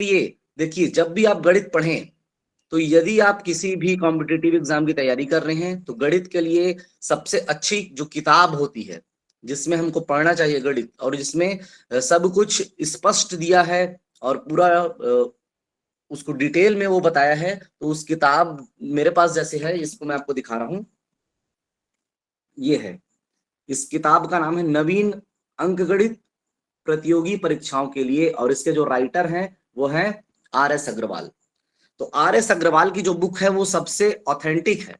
लिए देखिए, जब भी आप गणित पढ़ें तो यदि आप किसी भी कॉम्पिटिटिव एग्जाम की तैयारी कर रहे हैं तो गणित के लिए सबसे अच्छी जो किताब होती है जिसमें हमको पढ़ना चाहिए गणित, और जिसमें सब कुछ स्पष्ट दिया है और पूरा उसको डिटेल में वो बताया है, तो उस किताब मेरे पास जैसे है, इसको मैं आपको दिखा रहा हूं, ये है। इस किताब का नाम है नवीन अंकगणित प्रतियोगी परीक्षाओं के लिए, और इसके जो राइटर हैं वो हैं आर एस अग्रवाल। तो आर एस अग्रवाल की जो बुक है वो सबसे ऑथेंटिक है।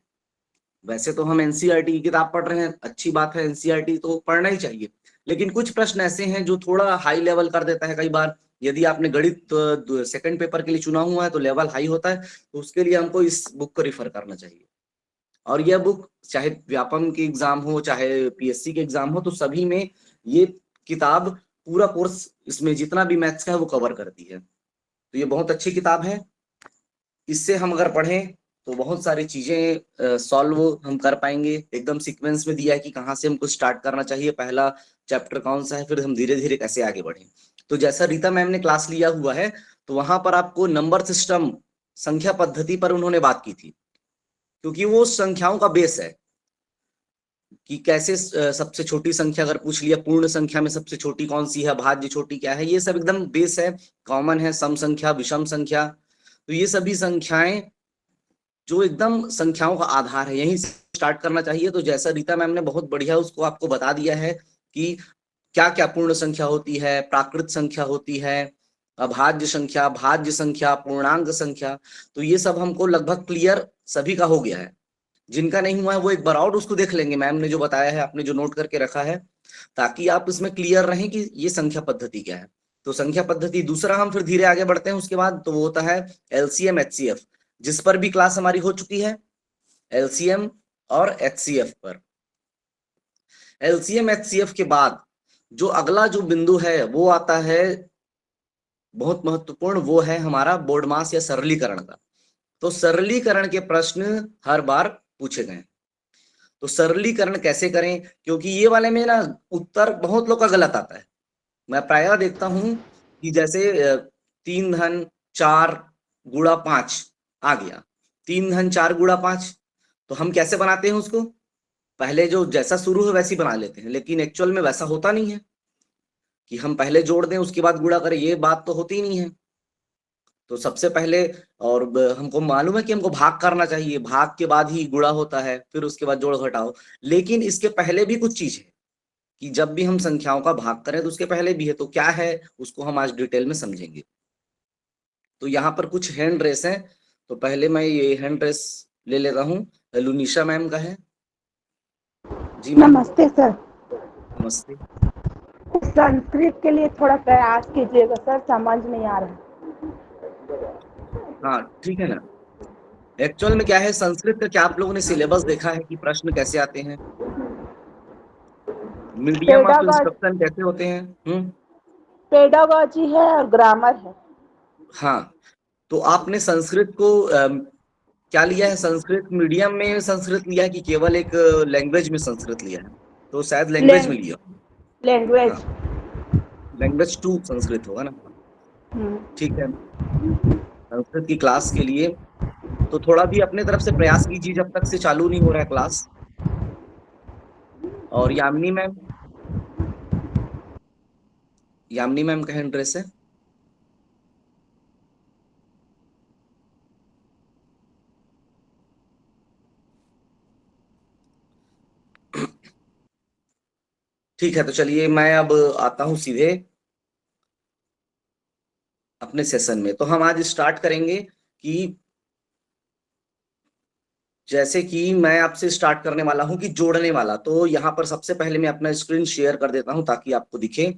वैसे तो हम एनसीईआरटी की किताब पढ़ रहे हैं, अच्छी बात है, एनसीईआरटी तो पढ़ना ही चाहिए, लेकिन कुछ प्रश्न ऐसे हैं जो थोड़ा हाई लेवल कर देता है कई बार। यदि आपने गणित सेकंड पेपर के लिए चुना हुआ है तो लेवल हाई होता है, तो उसके लिए हमको इस बुक को रिफर करना चाहिए। और यह बुक चाहे व्यापम के एग्जाम हो चाहे पीएससी के एग्जाम हो, तो सभी में ये किताब पूरा कोर्स इसमें जितना भी मैथ्स का है वो कवर करती है। तो ये बहुत अच्छी किताब है। इससे हम अगर पढ़ें तो बहुत सारी चीजें सॉल्व हम कर पाएंगे। एकदम सीक्वेंस में दिया है कि कहाँ से हमको स्टार्ट करना चाहिए, पहला चैप्टर कौन सा है, फिर हम धीरे धीरे कैसे आगे बढ़े। तो जैसा रीता मैम ने क्लास लिया हुआ है, तो वहां पर आपको नंबर सिस्टम, संख्या पद्धति पर उन्होंने बात की थी, क्योंकि वो संख्याओं का बेस है कि कैसे सबसे छोटी संख्या अगर पूछ लिया, पूर्ण संख्या में सबसे छोटी कौन सी है, भाज्य छोटी क्या है, ये सब एकदम बेस है, कॉमन है, सम संख्या, विषम संख्या। तो ये सभी संख्याएं जो एकदम संख्याओं का आधार है, यहीं से स्टार्ट करना चाहिए। तो जैसा रीता मैम ने बहुत बढ़िया उसको आपको बता दिया है कि क्या क्या पूर्ण संख्या होती है, प्राकृत संख्या होती है, अभाज्य संख्या, भाज्य संख्या, पूर्णांक संख्या। तो ये सब हमको लगभग क्लियर सभी का हो गया है। जिनका नहीं हुआ है वो एक बार और उसको देख लेंगे, मैम ने जो बताया है, आपने जो नोट करके रखा है, ताकि आप इसमें क्लियर रहें कि ये संख्या पद्धति क्या है। तो संख्या पद्धति दूसरा, हम फिर धीरे आगे बढ़ते हैं उसके बाद, तो वो होता है एलसीएम एचसीएफ, जिस पर भी क्लास हमारी हो चुकी है, एलसीएम और एचसीएफ पर। एलसीएम एचसीएफ के बाद जो अगला जो बिंदु है वो आता है बहुत महत्वपूर्ण, वो है हमारा बोर्ड मास या सरलीकरण का। तो सरलीकरण के प्रश्न हर बार पूछे गए। तो सरलीकरण कैसे करें, क्योंकि ये वाले में ना उत्तर बहुत लोग का गलत आता है। मैं प्रायः देखता हूं कि जैसे 3 धन 4 गुणा 5 आ गया, 3 धन 4 गुणा 5, तो हम कैसे बनाते हैं उसको, पहले जो जैसा शुरू है वैसे ही बना लेते हैं, लेकिन एक्चुअल में वैसा होता नहीं है कि हम पहले जोड़ दें उसके बाद गुणा करें, ये बात तो होती ही नहीं है। तो सबसे पहले, और हमको मालूम है कि हमको भाग करना चाहिए, भाग के बाद ही गुणा होता है, फिर उसके बाद जोड़ घटाओ, लेकिन इसके पहले भी कुछ चीज है कि जब भी हम संख्याओं का भाग करें तो उसके पहले भी है, तो क्या है उसको हम आज डिटेल में समझेंगे। तो यहाँ पर कुछ हैंड रेस हैं, तो पहले मैं ये हैंड रेस ले लेता हूँ, लुनिशा मैम का है। जी मैम। नमस्ते सर। नमस्ते। संस्कृत के लिए थोड़ा प्रयास कीजिएगा सर, समझ नहीं आ रहा। हाँ ठीक है ना। एक्चुअल में क्या है, संस्कृत का क्या आप लोगों ने सिलेबस देखा है कि प्रश्न कैसे आते हैं, मीडियम ऑफ पेडागॉजी इंस्ट्रक्शन कैसे होते हैं? पेडागॉजी है और ग्रामर है। हाँ, तो आपने संस्कृत को क्या लिया है, संस्कृत मीडियम में संस्कृत लिया है कि केवल एक लैंग्वेज में संस्कृत लिया है? तो शायद लैंग्वेज में लिया। लैंग्वेज। हाँ, लैंग्वेज टू संस्कृत होगा ना। ठीक है, संस्कृत की क्लास के लिए तो थोड़ा भी अपने तरफ से प्रयास कीजिए जब तक से चालू नहीं हो रहा है क्लास। और यामिनी मैम, यामिनी मैम का एड्रेस है। ठीक है, तो चलिए मैं अब आता हूं सीधे अपने सेशन में। तो हम आज स्टार्ट करेंगे कि जैसे कि मैं आपसे स्टार्ट करने वाला हूं कि जोड़ने वाला। तो यहाँ पर सबसे पहले मैं अपना स्क्रीन शेयर कर देता हूं ताकि आपको दिखे।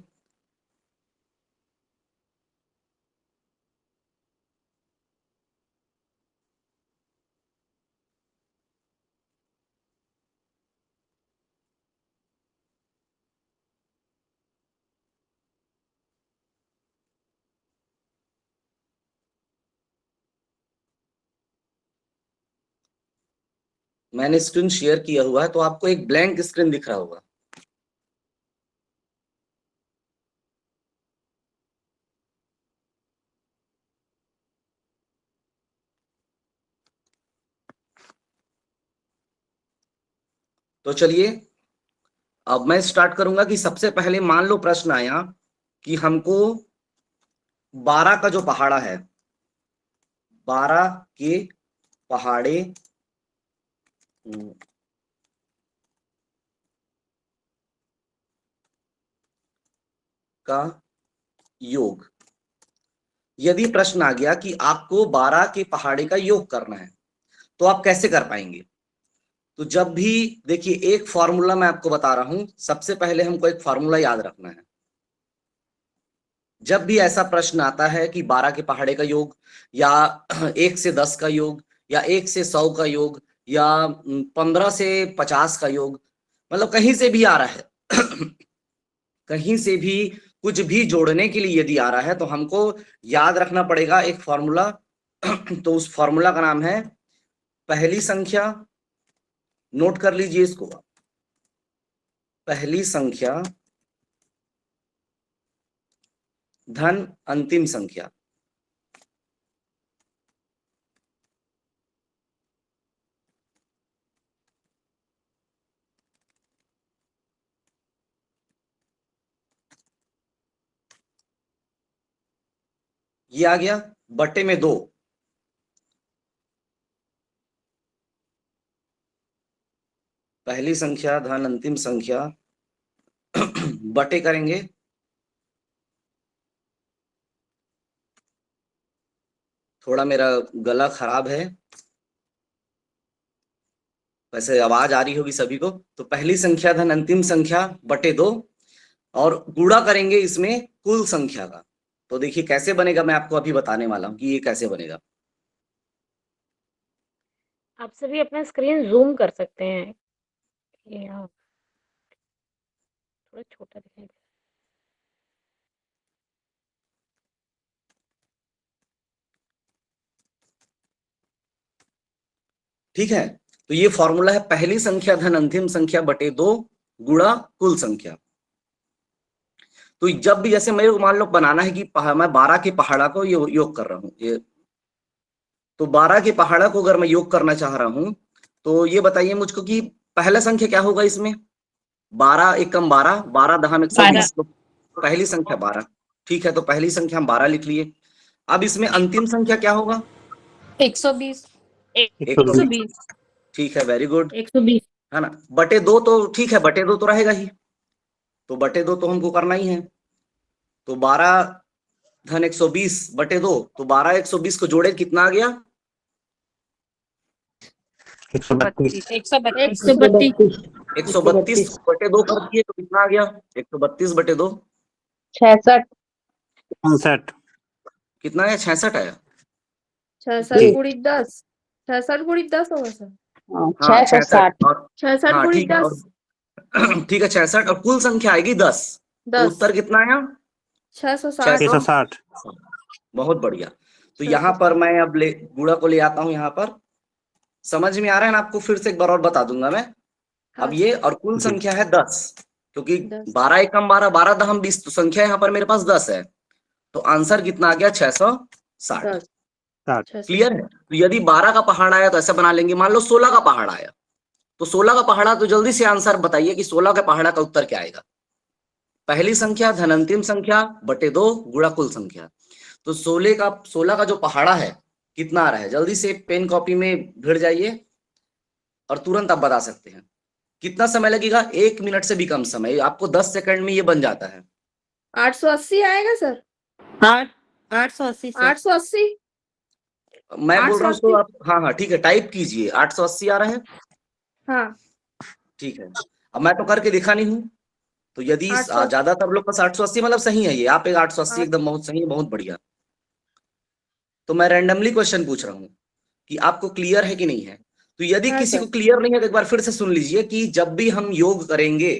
मैंने स्क्रीन शेयर किया हुआ है, तो आपको एक ब्लैंक स्क्रीन दिख रहा होगा। तो चलिए अब मैं स्टार्ट करूंगा कि सबसे पहले मान लो प्रश्न आया कि हमको 12 का जो पहाड़ा है, 12 के पहाड़े का योग। यदि प्रश्न आ गया कि आपको 12 के पहाड़े का योग करना है तो आप कैसे कर पाएंगे? तो जब भी देखिए, एक फॉर्मूला मैं आपको बता रहा हूं, सबसे पहले हमको एक फॉर्मूला याद रखना है। जब भी ऐसा प्रश्न आता है कि 12 के पहाड़े का योग, या 1 से 10 का योग, या 1 से 100 का योग, या 15 से 50 का योग, मतलब कहीं से भी आ रहा है कहीं से भी कुछ भी जोड़ने के लिए यदि आ रहा है तो हमको याद रखना पड़ेगा एक फॉर्मूला। तो उस फॉर्मूला का नाम है पहली संख्या, नोट कर लीजिए इसको, पहली संख्या धन अंतिम संख्या। ये आ गया बटे में 2। पहली संख्या धन अंतिम संख्या बटे करेंगे थोड़ा मेरा गला खराब है, वैसे आवाज आ रही होगी सभी को। तो पहली संख्या धन अंतिम संख्या बटे 2, और गुणा करेंगे इसमें कुल संख्या का। तो देखिए कैसे बनेगा, मैं आपको अभी बताने वाला हूं कि ये कैसे बनेगा। आप सभी अपना स्क्रीन जूम कर सकते हैं। ये हाँ, थोड़ा छोटा दिखाई दे। ठीक है, तो ये फॉर्मूला है पहली संख्या धन अंतिम संख्या बटे 2 गुणा कुल संख्या। तो जब भी जैसे मेरे को मान लो बनाना है कि मैं 12 के पहाड़ा को योग कर रहा हूं, ये तो 12 के पहाड़ा को अगर मैं योग करना चाह रहा हूं तो ये बताइए मुझको कि पहला संख्या क्या होगा इसमें? 12 एकम 12, 12 दहम 120, तो पहली संख्या 12। ठीक है, तो पहली संख्या हम 12 लिख लिए। अब इसमें अंतिम संख्या क्या होगा? 120। 120। ठीक है, वेरी गुड, 120 है ना। बटे 2 तो ठीक है, बटे 2 तो रहेगा ही, तो बटे 2 तो हमको करना ही है। तो 12 धन 120 बटे 2, तो 12 120 को जोड़े कितना आ गया? 132। 132 बटे 2 कर दिए तो कितना आ गया? 132 बटे 2 66। 65। कितना आया? 66 आया। 66 गुणित 10, 66 गुणित 10 होगा सर। हाँ 66 और 66 हाँ गुणित ठीक है, 10, और ठीक है 66, और कुल संख्या आएगी 10। तो 10, उत्तर कितना आया? 660। 660। बहुत बढ़िया। तो यहाँ पर मैं अब गुणा को ले आता हूँ। यहाँ पर समझ में आ रहा है ना आपको? फिर से एक बार और बता दूंगा मैं। हाँ, अब ये और कुल जी। संख्या है 10, क्योंकि 10। 12 एकम 12, 12 दहम 20, तो संख्या यहाँ पर मेरे पास 10 है। तो आंसर कितना आ गया? 660। 10, 60। क्लियर है? तो यदि 12 का पहाड़ आया तो ऐसा बना लेंगे। मान लो 16 का पहाड़ आया, तो 16 का पहाड़ा, तो जल्दी से आंसर बताइए कि 16 का पहाड़ा का उत्तर क्या आएगा? पहली संख्या धन अंतिम संख्या बटे 2 गुणा कुल संख्या। तो 16 का जो पहाड़ा है कितना आ रहा है? जल्दी से पेन कॉपी में भिड़ जाइए और तुरंत आप बता सकते हैं। कितना समय लगेगा? 1 मिनट से भी कम समय, आपको 10 सेकंड में ये बन जाता है। 880 आएगा सर। 880 सर। 880। मैं बोल रहा हूँ उसको 880। आप, हाँ हाँ ठीक है, टाइप कीजिए। 880 आ रहा है? हाँ, ठीक है, अब मैं तो करके दिखा नहीं हूँ, तो यदि 880। ज्यादातर लोग पास 880 मतलब सही है, ये आप एक 880 8। एकदम बहुत सही है, बहुत बढ़िया। तो मैं रैंडमली क्वेश्चन पूछ रहा हूँ कि आपको क्लियर है कि नहीं है। तो यदि हाँ किसी सर। को क्लियर नहीं है तो एक बार फिर से सुन लीजिए कि जब भी हम योग करेंगे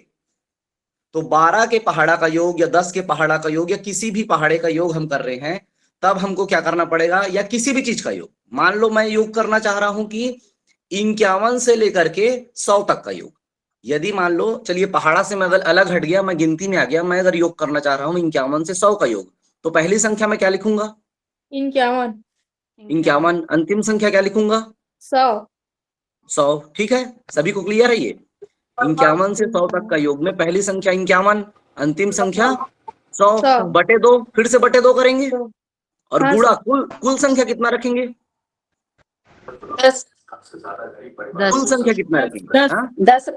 तो 12 के पहाड़ा का योग या 10 के पहाड़ा का योग या किसी भी पहाड़े का योग हम कर रहे हैं, तब हमको क्या करना पड़ेगा? या किसी भी चीज का योग, मान लो मैं योग करना चाह रहा हूं कि 51 से लेकर के 100 तक का योग। यदि मान लो, चलिए पहाड़ा से मैं अगर अलग हट गया, मैं गिनती में आ गया, मैं अगर योग करना चाह रहा हूं 51 से 100 का योग, तो पहली संख्या में क्या लिखूंगा? 51। 51। अंतिम संख्या क्या लिखूंगा? 100। 100। ठीक है, सभी को क्लियर है ये? 51 से 100 तक का योग में पहली संख्या 51, अंतिम संख्या 100 100। बटे 2, फिर से बटे 2 करेंगे और हाँ, गुणा कुल संख्या कितना रखेंगे? 10 कुल संख्या कितना रखेंगे? हाँ 10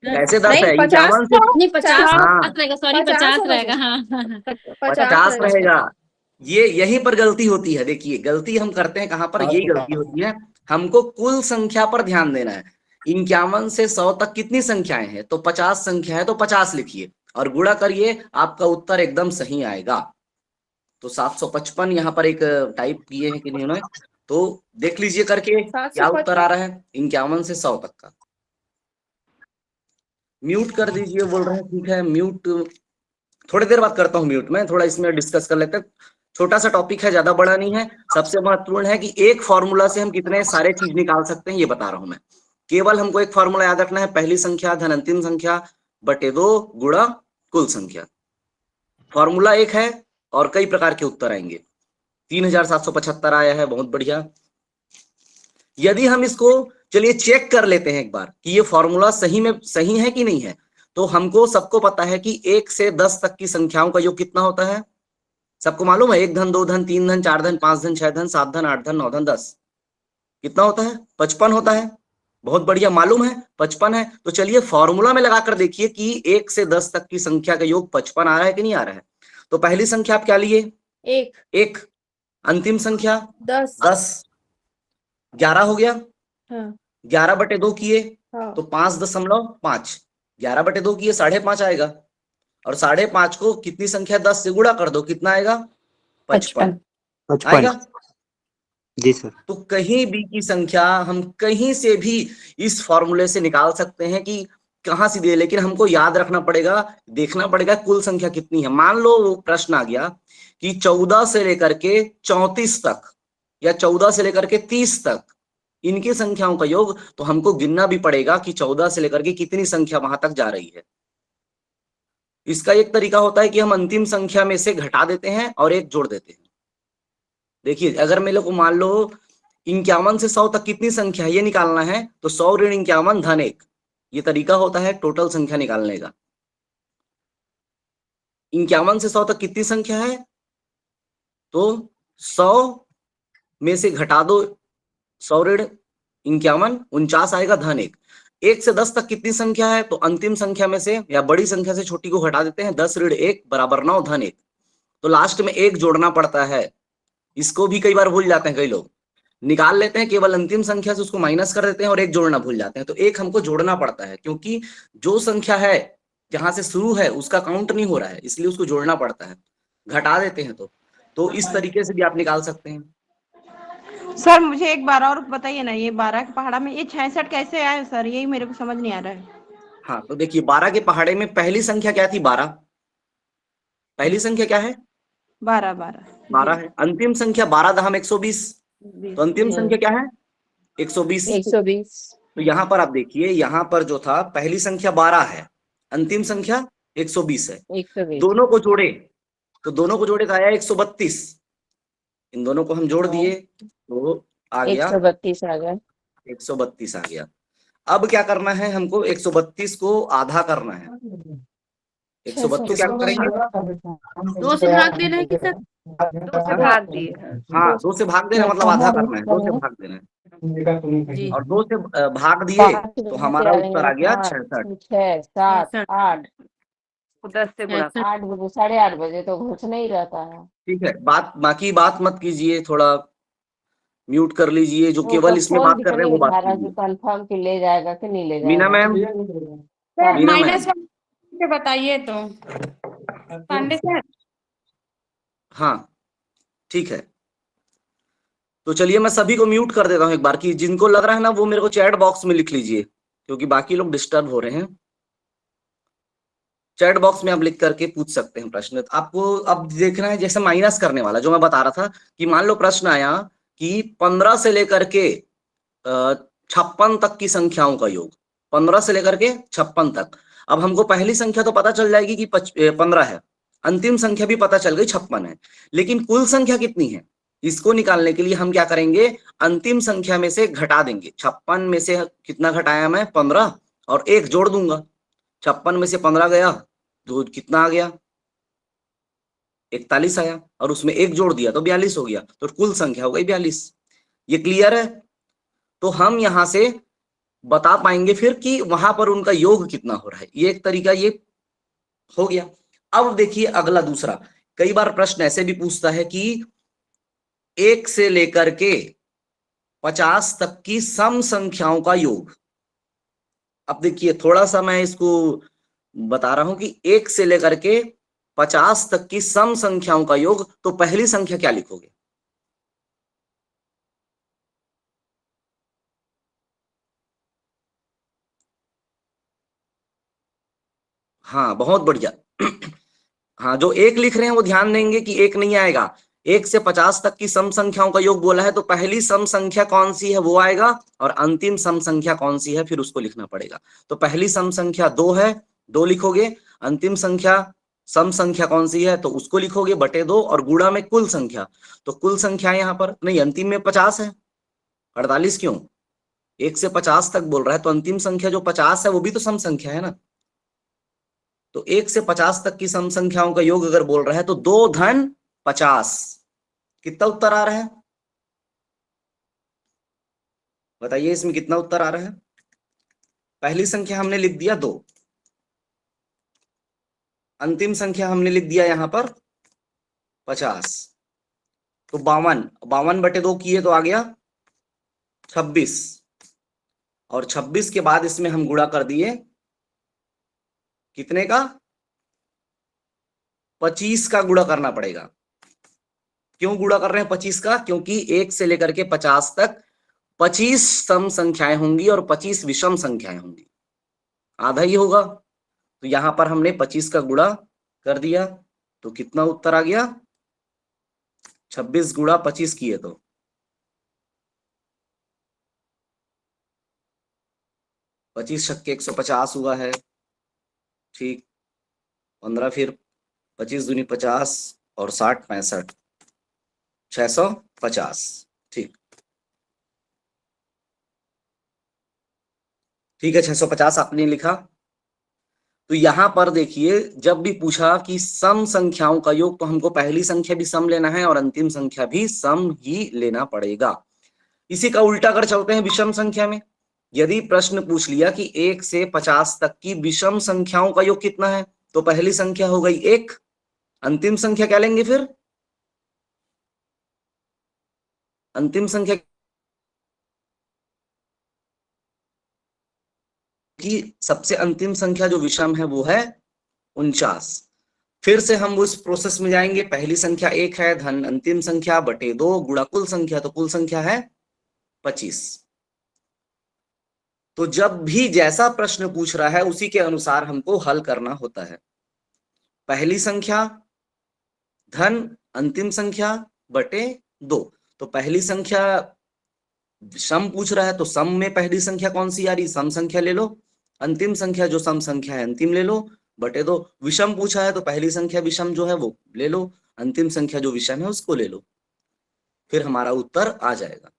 कैसे 10 नहीं, है? 50 51 से नहीं 50 हाँ रहेगा, सॉरी 50 रहेगा। हाँ 50 रहेगा। ये यहीं पर गलती होती है। देखिए गलती हम करते हैं कहाँ पर? यही गलती होती है। हमको कुल संख्या पर ध्यान देना है। 51 से 100 तक कितनी संख्याएं हैं? तो 50 संख्या है, तो 50 लिखिए और गुणा करिए, आपका उत्तर एकदम सही आएगा। तो 755 यहाँ पर एक टाइप किए हैं कि नहीं उन्होंने, तो देख लीजिए करके क्या उत्तर आ रहा है 51 से 100 तक का। म्यूट कर दीजिए बोल रहे हैं। ठीक है, म्यूट थोड़ी देर बाद करता हूँ म्यूट। मैं थोड़ा इसमें डिस्कस कर लेते हैं, छोटा सा टॉपिक है, ज्यादा बड़ा नहीं है। सबसे महत्वपूर्ण है कि एक फॉर्मूला से हम कितने सारे चीज निकाल सकते हैं, ये बता रहा हूं मैं। केवल हमको एक फॉर्मूला याद रखना है, पहली संख्या धन अंतिम संख्या बटे 2 गुणा कुल संख्या। फॉर्मूला एक है और कई प्रकार के उत्तर आएंगे। 3775 आया है, बहुत बढ़िया। यदि हम इसको चलिए चेक कर लेते हैं एक बार कि ये फॉर्मूला सही में सही है कि नहीं है, तो हमको सबको पता है कि 1 से 10 तक की संख्याओं का योग कितना होता है? सबको मालूम है, 1 धन 2 धन 3 धन 4 धन 5 धन 6 धन 7 धन 8 धन 9 धन 10 कितना होता है? 55 होता है। बहुत बढ़िया, मालूम है 55 है। तो चलिए फॉर्मूला में लगाकर देखिए कि 1 से 10 तक की संख्या का योग 55 आ रहा है कि नहीं आ रहा है। तो पहली संख्या आप क्या लिए? 1। अंतिम संख्या 10। 11 हो गया। 11 बटे 2 किए तो 5.5। 11 बटे 2 किए 5.5 आएगा और 5.5 को कितनी संख्या 10 से गुणा कर दो, कितना आएगा? 55 आएगा। जी सर। तो कहीं भी की संख्या हम कहीं से भी इस फॉर्मूले से निकाल सकते हैं कि कहां से दे, लेकिन हमको याद रखना पड़ेगा, देखना पड़ेगा कुल संख्या कितनी है। मान लो वो प्रश्न आ गया कि 14 से लेकर के 34 तक या 14 से लेकर के 30 तक इनकी संख्याओं का योग, तो हमको गिनना भी पड़ेगा कि 14 से लेकर के कितनी संख्या वहां तक जा रही है। इसका एक तरीका होता है कि हम अंतिम संख्या में से घटा देते हैं और एक जोड़ देते हैं। देखिए अगर मेरे को मान लो 51 से 100 तक कितनी संख्या है ये निकालना है, तो 100 ऋण 51 धन 1, ये तरीका होता है टोटल संख्या निकालने का। 51 से 100 तक कितनी संख्या है? तो 100 में से घटा दो 100 ऋण 51, 49 आएगा धन 1। 1 से 10 तक कितनी संख्या है? तो अंतिम संख्या में से या बड़ी संख्या से छोटी को घटा देते हैं, 10 ऋण 1 बराबर 9 धन 1। तो लास्ट में 1 जोड़ना पड़ता है। इसको भी कई बार भूल जाते हैं कई लोग, निकाल लेते हैं केवल अंतिम संख्या से, उसको माइनस कर देते हैं और 1 जोड़ना भूल जाते हैं। तो 1 हमको जोड़ना पड़ता है, क्योंकि जो संख्या है जहां से शुरू है उसका काउंट नहीं हो रहा है, इसलिए उसको जोड़ना पड़ता है। घटा देते हैं तो इस तरीके से भी आप निकाल सकते हैं। सर मुझे एक बार और बताइए ना, ये 12 के पहाड़ा में ये 66 कैसे आया सर? यही मेरे को समझ नहीं आ रहा है। हाँ तो देखिए 12 के पहाड़े में पहली संख्या क्या थी? 12। पहली संख्या क्या है? 12 है। अंतिम संख्या 12 दहम 120, तो अंतिम संख्या क्या है? 120। तो यहाँ पर आप देखिए, यहाँ पर जो था पहली संख्या 12 है, अंतिम संख्या 120 है। दोनों को जोड़े तो आया 132। इन दोनों को हम जोड़ दिए तो आ गया 132 आ गया। 132 आ गया। अब क्या करना है हमको? 132 को आधा करना है। 132 क्या करेंगे? 2 से भाग देना है कि सर? 2 से भाग दिए। हाँ 2 से भाग देना मतलब आधा करना है, 2 से भाग देना है। जी। और 2 से भाग दिए तो हमारा उत्तर आ गया 66। 6, 7, 8 10 से गुणा 8 बजे 8:30 बजे तो घुस नहीं रहता है। ठीक है, बाकी बात मत कीजिए, थोड़ा म्यूट कर लीजिए। जो केवल इसमें बात कर रहे हैं वो बात कीजिए। कंफर्म कि ले जाएगा कि नहीं ले जाएगा। मीना मैम, माइनस से बताइए तो पांडे सर। हाँ ठीक है, तो चलिए मैं सभी को म्यूट कर देता हूं एक बार, कि जिनको लग रहा है ना वो मेरे को चैट बॉक्स में लिख लीजिए, क्योंकि बाकी लोग डिस्टर्ब हो रहे हैं। चैट बॉक्स में आप लिख करके पूछ सकते हैं प्रश्न। आपको अब देखना है जैसे माइनस करने वाला जो मैं बता रहा था, कि मान लो प्रश्न आया कि 15 से लेकर के 56 तक की संख्याओं का योग, 15 से लेकर के 56 तक। अब हमको पहली संख्या तो पता चल जाएगी कि 15 है, अंतिम संख्या भी पता चल गई 56 है, लेकिन कुल संख्या कितनी है इसको निकालने के लिए हम क्या करेंगे? अंतिम संख्या में से घटा देंगे। 56 में से कितना घटाया मैं? 15, और 1 जोड़ दूंगा। 56 में से 15 गया तो कितना आ गया, 41 आया, और उसमें 1 जोड़ दिया तो 42 हो गया, तो कुल संख्या हो गई 42। ये क्लियर है? तो हम यहां से बता पाएंगे फिर कि वहां पर उनका योग कितना हो रहा है। ये एक तरीका ये हो गया। अब देखिए अगला दूसरा, कई बार प्रश्न ऐसे भी पूछता है कि 1 से लेकर के 50 तक की सम संख्याओं का योग। अब देखिए थोड़ा सा मैं इसको बता रहा हूं कि 1 से लेकर के 50 तक की सम संख्याओं का योग, तो पहली संख्या क्या लिखोगे? हाँ बहुत बढ़िया। हाँ, जो 1 लिख रहे हैं वो ध्यान देंगे कि 1 नहीं आएगा। 1 से 50 तक की सम संख्याओं का योग बोला है, तो पहली सम संख्या कौन सी है वो आएगा, और अंतिम सम संख्या कौन सी है फिर उसको लिखना पड़ेगा। तो पहली सम संख्या 2 है, 2 लिखोगे। अंतिम संख्या सम संख्या कौन सी है तो उसको लिखोगे बटे 2, और गुणा में कुल संख्या। तो कुल संख्या यहाँ पर नहीं, अंतिम में 50 है, 48 क्यों? 1 से 50 तक बोल रहा है, तो अंतिम संख्या जो 50 है वो भी तो सम संख्या है ना। तो 1 से 50 तक की सम संख्याओं का योग अगर बोल रहा है तो 2 धन 50, कितना उत्तर आ रहा है बताइए, इसमें कितना उत्तर आ रहा है? पहली संख्या हमने लिख दिया 2, अंतिम संख्या हमने लिख दिया यहां पर 50, तो 52, 52 बटे 2 किए तो आ गया 26, और 26 के बाद इसमें हम गुणा कर दिए कितने का? 25 का गुणा करना पड़ेगा। क्यों गुणा कर रहे हैं 25 का? क्योंकि 1 से लेकर के 50 तक 25 सम संख्याएं होंगी और 25 विषम संख्याएं होंगी, आधा ही होगा। तो यहां पर हमने 25 का गुणा कर दिया, तो कितना उत्तर आ गया? 26 गुणा 25 किए तो 25 छक्के 150 हुआ है, ठीक। 15 फिर 25 दूनी 50 और 60 65, 650, ठीक। ठीक है, 650 आपने लिखा। तो यहां पर देखिए जब भी पूछा कि सम संख्याओं का योग, तो हमको पहली संख्या भी सम लेना है और अंतिम संख्या भी सम ही लेना पड़ेगा। इसी का उल्टा कर चलते हैं विषम संख्या में। यदि प्रश्न पूछ लिया कि 1 से 50 तक की विषम संख्याओं का योग कितना है, तो पहली संख्या हो गई 1, अंतिम संख्या क्या लेंगे फिर? अंतिम संख्या की सबसे अंतिम संख्या जो विषम है वो है 49। फिर से हम उस प्रोसेस में जाएंगे, पहली संख्या 1 है, धन अंतिम संख्या बटे 2 गुणा कुल संख्या, तो कुल संख्या है 25। तो जब भी जैसा प्रश्न पूछ रहा है उसी के अनुसार हमको हल करना होता है। पहली संख्या धन अंतिम संख्या बटे 2, तो पहली संख्या सम पूछ रहा है तो सम में पहली संख्या कौन सी आ रही, सम संख्या ले लो। अंतिम संख्या जो सम संख्या है अंतिम ले लो बटे 2। विषम पूछा है तो पहली संख्या विषम जो है वो ले लो, अंतिम संख्या जो विषम है उसको ले लो, फिर हमारा उत्तर आ जाएगा।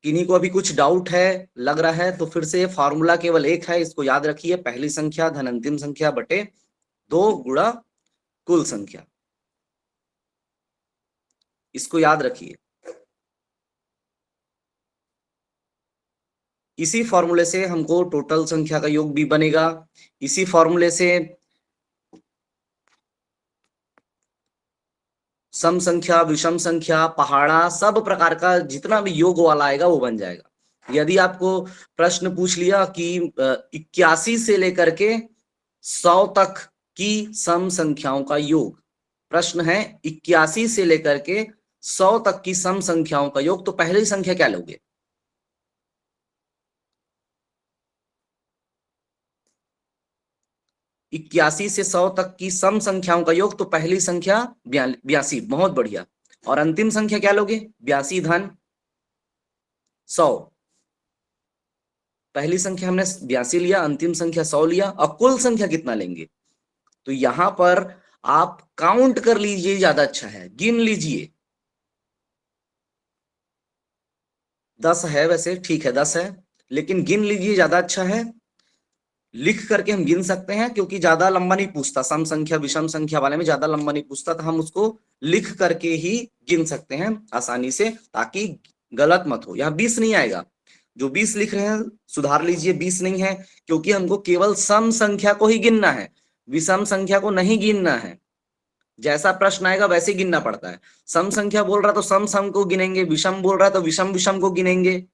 किन्हीं को अभी कुछ डाउट है लग रहा है तो फिर से फॉर्मूला केवल एक है, इसको याद रखिए, पहली संख्या धन अंतिम संख्या बटे 2 गुणा कुल संख्या, इसको याद रखिए। इसी फॉर्मूले से हमको टोटल संख्या का योग भी बनेगा, इसी फॉर्मूले से सम संख्या विषम संख्या पहाड़ा सब प्रकार का जितना भी योग वाला आएगा वो बन जाएगा। यदि आपको प्रश्न पूछ लिया कि 81 से लेकर के 100 तक की सम संख्याओं का योग, प्रश्न है 81 से लेकर के 100 तक की सम संख्याओं का योग, तो पहली संख्या क्या लोगे? इक्यासी से 100 तक की सम संख्याओं का योग, तो पहली संख्या 82, बहुत बढ़िया। और अंतिम संख्या क्या लोगे? 82 धन 100, पहली संख्या हमने 82 लिया, अंतिम संख्या 100 लिया, और कुल संख्या कितना लेंगे? तो यहां पर आप काउंट कर लीजिए, ज्यादा अच्छा है, गिन लीजिए। 10 है वैसे, ठीक है 10 है, लेकिन गिन लीजिए, ज्यादा अच्छा है। लिख करके हम गिन सकते हैं, क्योंकि ज्यादा लंबा नहीं पूछता, सम संख्या विषम संख्या वाले में ज्यादा लंबा नहीं पूछता, तो हम उसको लिख करके ही गिन सकते हैं आसानी से, ताकि गलत मत हो। यहाँ 20 नहीं आएगा, जो 20 लिख रहे हैं सुधार लीजिए, 20 नहीं है, क्योंकि हमको केवल सम संख्या को ही गिनना है, विषम संख्या को नहीं गिनना है। जैसा प्रश्न आएगा वैसे ही गिनना पड़ता है। सम संख्या बोल रहा तो सम सम को गिनेंगे, विषम बोल रहा है तो विषम विषम को गिनेंगे।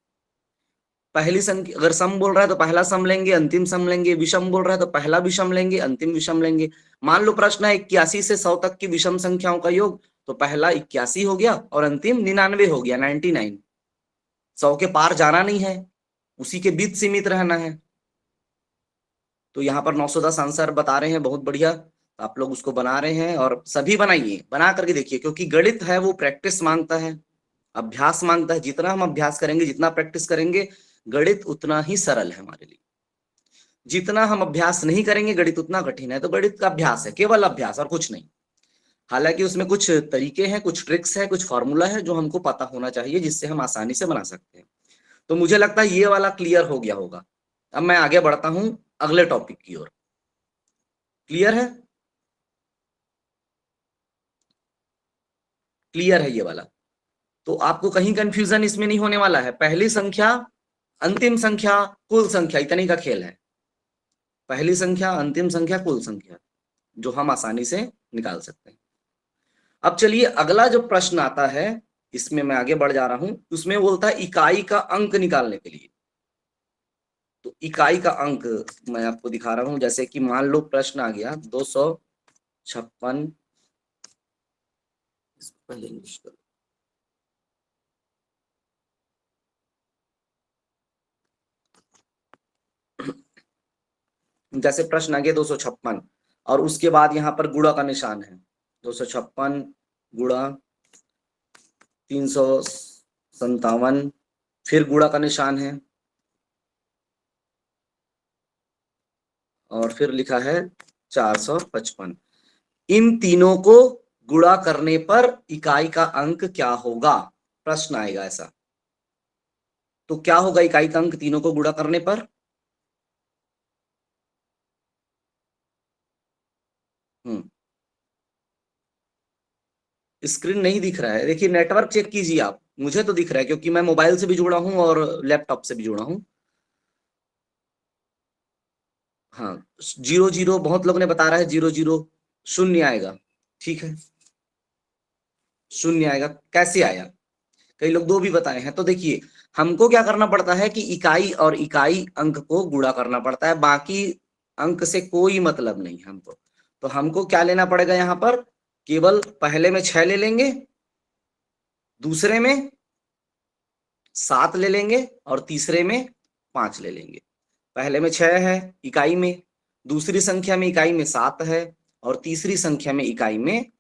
पहली संख्या अगर सम बोल रहा है तो पहला सम लेंगे, अंतिम सम लेंगे। विषम बोल रहा है तो पहला विषम लेंगे, अंतिम विषम लेंगे। मान लो प्रश्न है 81 से 100 तक की विषम संख्याओं का योग, तो पहला 81 हो गया और अंतिम 99 हो गया, 99। 100 के पार जाना नहीं है, उसी के बीच सीमित रहना है। तो यहाँ पर 910 आंसर बता रहे हैं, बहुत बढ़िया। आप लोग उसको बना रहे हैं और सभी बनाइए, बना करके देखिए, क्योंकि गणित है वो प्रैक्टिस मांगता है, अभ्यास मांगता है। जितना हम अभ्यास करेंगे, जितना प्रैक्टिस करेंगे, गणित उतना ही सरल है हमारे लिए। जितना हम अभ्यास नहीं करेंगे, गणित उतना कठिन है। तो गणित का अभ्यास है, केवल अभ्यास और कुछ नहीं। हालांकि उसमें कुछ तरीके हैं, कुछ ट्रिक्स है, कुछ फॉर्मूला है जो हमको पता होना चाहिए, जिससे हम आसानी से बना सकते हैं। तो मुझे लगता है ये वाला क्लियर हो गया होगा। अब मैं आगे बढ़ता हूं अगले टॉपिक की ओर। क्लियर है? क्लियर है ये वाला? तो आपको कहीं कंफ्यूजन इसमें नहीं होने वाला है। पहली संख्या, अंतिम संख्या, कुल संख्या, इतने का खेल है। पहली संख्या, अंतिम संख्या, कुल संख्या, जो हम आसानी से निकाल सकते हैं। अब चलिए अगला जो प्रश्न आता है, इसमें मैं आगे बढ़ जा रहा हूं। उसमें बोलता है इकाई का अंक निकालने के लिए। तो इकाई का अंक मैं आपको दिखा रहा हूं। जैसे कि मान लो प्रश्न आ गया 256, पहले इंग्लिश करो। जैसे प्रश्न आ गया 256 और उसके बाद यहाँ पर गुणा का निशान है। 256 गुणा 357, फिर गुणा का निशान है और फिर लिखा है 455। इन तीनों को गुणा करने पर इकाई का अंक क्या होगा? प्रश्न आएगा ऐसा। तो क्या होगा इकाई का अंक तीनों को गुणा करने पर? स्क्रीन नहीं दिख रहा है, देखिए नेटवर्क चेक कीजिए आप। मुझे तो दिख रहा है, क्योंकि मैं मोबाइल से भी जुड़ा हूं और लैपटॉप से भी जुड़ा हूं। हाँ, 00 बहुत लोग ने बता रहा है 00, शून्य आएगा। ठीक है, शून्य आएगा। कैसे आया? कई लोग 2 भी बताए हैं। तो देखिए हमको क्या करना पड़ता है कि इकाई और इकाई अंक को गुणा करना पड़ता है, बाकी अंक से कोई मतलब नहीं हमको। तो हमको क्या लेना पड़ेगा यहाँ पर? केवल पहले में 6 ले लेंगे, दूसरे में 7 ले लेंगे और तीसरे में 5 ले लेंगे। पहले में 6 है इकाई में, दूसरी संख्या में इकाई में 7 है और तीसरी संख्या में इकाई में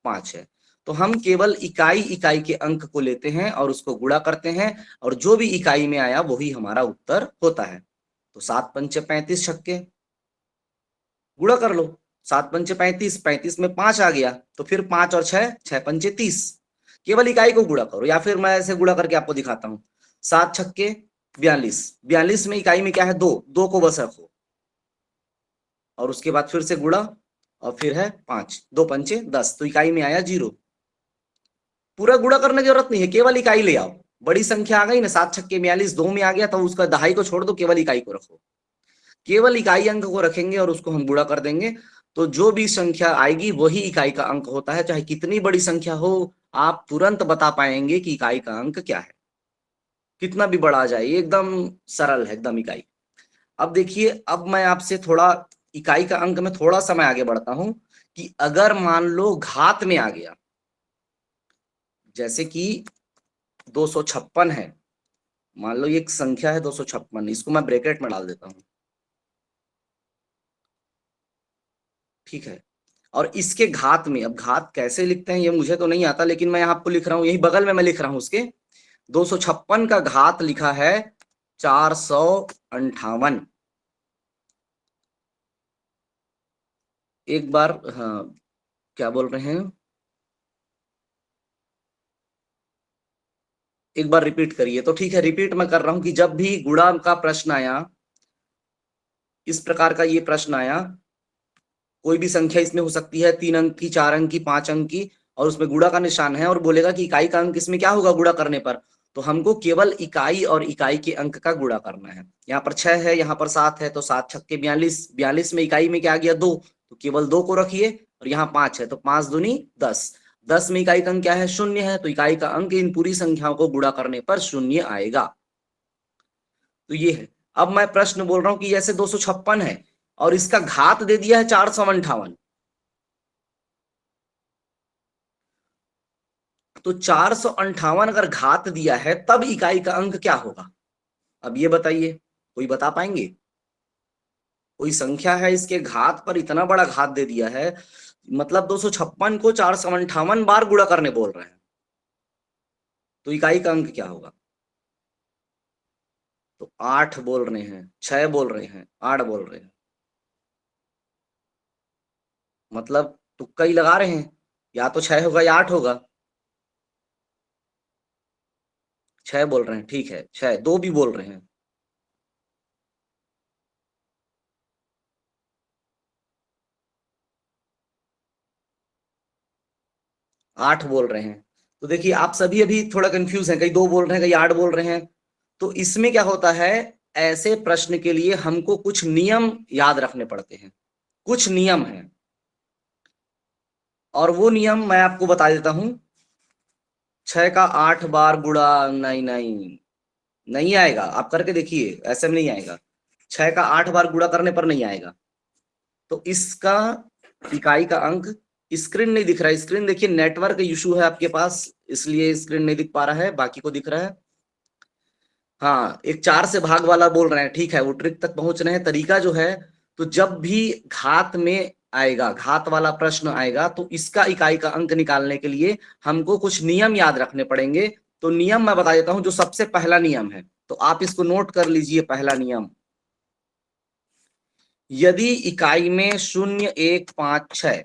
5 है। तो हम केवल इकाई इकाई के अंक को लेते हैं और उसको गुणा करते हैं, और जो भी इकाई में आया वही हमारा उत्तर होता है। तो 7 पंचे 35 छक्के, गुणा कर लो। 7 पंचे 35, 35 में 5 आ गया, तो फिर 5 और 6, 6 पंचे 30। केवल इकाई को गुणा करो, या फिर मैं ऐसे गुणा करके आपको दिखाता हूँ। 7 छक्के 42, 42 में इकाई में क्या है? 2, 2 को बस रखो और उसके बाद फिर से गुणा और फिर है 5, 2 पंचे 10, तो इकाई में आया 0। पूरा गुणा करने की जरूरत नहीं है, केवल इकाई ले आओ। बड़ी संख्या आ गई ना, 7 छक्के 42, 2 में आ गया, तो उसका दहाई को छोड़ दो, केवल इकाई को रखो। केवल इकाई अंक को रखेंगे और उसको हम गुणा कर देंगे, तो जो भी संख्या आएगी वही इकाई का अंक होता है। चाहे कितनी बड़ी संख्या हो, आप तुरंत बता पाएंगे कि इकाई का अंक क्या है। कितना भी बड़ा आ जाए, एकदम सरल है एकदम इकाई। अब देखिए, अब मैं आपसे थोड़ा इकाई का अंक में थोड़ा सा मैं आगे बढ़ता हूं कि अगर मान लो घात में आ गया, जैसे कि 256 है, मान लो ये एक संख्या है 256, इसको मैं ब्रैकेट में डाल देता हूं। ठीक है, और इसके घात में, अब घात कैसे लिखते हैं ये मुझे तो नहीं आता, लेकिन मैं आपको लिख रहा हूं, यही बगल में मैं लिख रहा हूं उसके। 256 का घात लिखा है 458। एक बार, हाँ, क्या बोल रहे हैं? एक बार रिपीट करिए। तो ठीक है, रिपीट मैं कर रहा हूं कि जब भी गुणा का प्रश्न आया, इस प्रकार का ये प्रश्न आया, कोई भी संख्या इसमें हो सकती है 3 अंक की, 4 अंक की, 5 अंक की, और उसमें गुणा का निशान है, और बोलेगा कि इकाई का अंक इसमें क्या होगा गुणा करने पर, तो हमको केवल इकाई और इकाई के अंक का गुणा करना है। यहाँ पर 6 है, यहाँ पर 7 है, तो 7 छक्के 42, 42 में इकाई में क्या आ गया 2, तो केवल 2 को रखिए, और यहाँ 5 है तो 5 दूनी 10, 10 में इकाई का अंक क्या है 0 है, तो इकाई का अंक इन पूरी संख्याओं को गुणा करने पर 0 आएगा। तो ये है। अब मैं प्रश्न बोल रहा हूं कि जैसे 256 है और इसका घात दे दिया है 458, तो 458 अगर घात दिया है तब इकाई का अंक क्या होगा? अब ये बताइए, कोई बता पाएंगे? कोई संख्या है, इसके घात पर इतना बड़ा घात दे दिया है, मतलब 256 को 458 बार गुणा करने बोल रहे हैं, तो इकाई का अंक क्या होगा? तो 8 बोल रहे हैं, 6 बोल रहे हैं, 8 बोल रहे हैं, मतलब तुक्का ही लगा रहे हैं, या तो 6 होगा या 8 होगा। 6 बोल रहे हैं, ठीक है 6, 2 भी बोल रहे हैं, 8 बोल रहे हैं। तो देखिए आप सभी अभी थोड़ा कंफ्यूज हैं, कई 2 बोल रहे हैं, कई 8 बोल रहे हैं। तो इसमें क्या होता है, ऐसे प्रश्न के लिए हमको कुछ नियम याद रखने पड़ते हैं, कुछ नियम हैं, और वो नियम मैं आपको बता देता हूं। 6 का 8 बार गुणा, नहीं नहीं नहीं आएगा, आप करके देखिए, ऐसे में नहीं आएगा, 6 का 8 बार गुणा करने पर नहीं आएगा। तो इसका इकाई का अंक, स्क्रीन नहीं दिख रहा है, स्क्रीन देखिए, नेटवर्क इशू है आपके पास, इसलिए स्क्रीन नहीं दिख पा रहा है, बाकी को दिख रहा है। हाँ, एक 4 से भाग वाला बोल रहे हैं, ठीक है, वो ट्रिक तक पहुंच रहे हैं। तरीका जो है, तो जब भी घात में आएगा, घात वाला प्रश्न आएगा, तो इसका इकाई का अंक निकालने के लिए हमको कुछ नियम याद रखने पड़ेंगे। तो नियम मैं बता देता हूं। जो सबसे पहला नियम है, तो आप इसको नोट कर लीजिए। पहला नियम, यदि इकाई में 0, 1, 5, 6,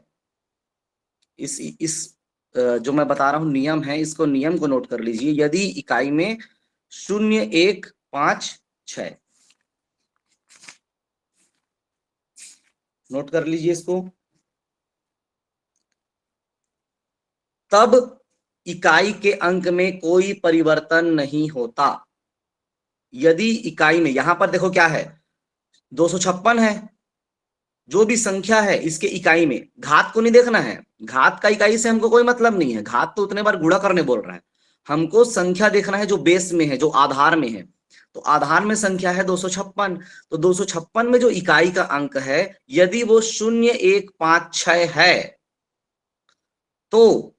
इस जो मैं बता रहा हूं नियम है, इसको नियम को नोट कर लीजिए। यदि इकाई में 0, 1, 5, 6, नोट कर लीजिए इसको, तब इकाई के अंक में कोई परिवर्तन नहीं होता। यदि इकाई में, यहां पर देखो क्या है, 256 है, जो भी संख्या है इसके इकाई में, घात को नहीं देखना है, घात का इकाई से हमको कोई मतलब नहीं है, घात तो उतने बार गुणा करने बोल रहा है, हमको संख्या देखना है जो बेस में है, जो आधार में है। तो आधार में संख्या है 256, तो 256 में जो इकाई का अंक है, यदि वो 0, 1, 5, 6 है, तो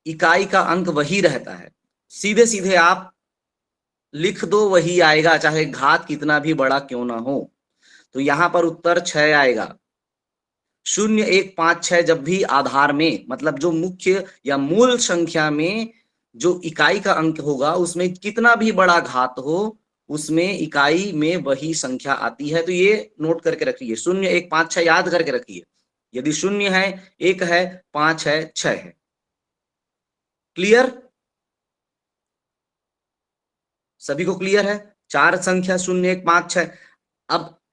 इकाई का अंक वही रहता है। सीधे सीधे आप लिख दो, वही आएगा, चाहे घात कितना भी बड़ा क्यों ना हो। तो यहां पर उत्तर 6 आएगा। 0, 1, 5, 6 जब भी आधार में, मतलब जो मुख्य या मूल संख्या में जो इकाई का अंक होगा, उसमें कितना भी बड़ा घात हो, उसमें इकाई में वही संख्या आती है। तो ये नोट करके रखिए, 0, 1, 5, 6 याद करके रखिए। यदि 0 है, 1 है, 5 है, 6 है। क्लियर? सभी को क्लियर है? 4 संख्या 0, 1, 5, 6।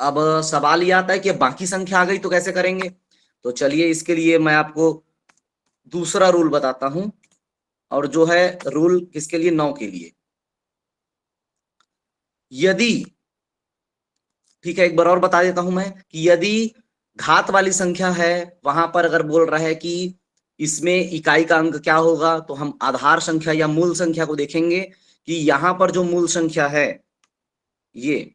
अब सवाल ये आता है कि बाकी संख्या आ गई तो कैसे करेंगे? तो चलिए इसके लिए मैं आपको दूसरा रूल बताता हूं, और जो है रूल किसके लिए? 9 के लिए। यदि, ठीक है, एक बार और बता देता हूं मैं, कि यदि घात वाली संख्या है, वहां पर अगर बोल रहा है कि इसमें इकाई का अंक क्या होगा, तो हम आधार संख्या या मूल संख्या को देखेंगे कि यहां पर जो मूल संख्या है ये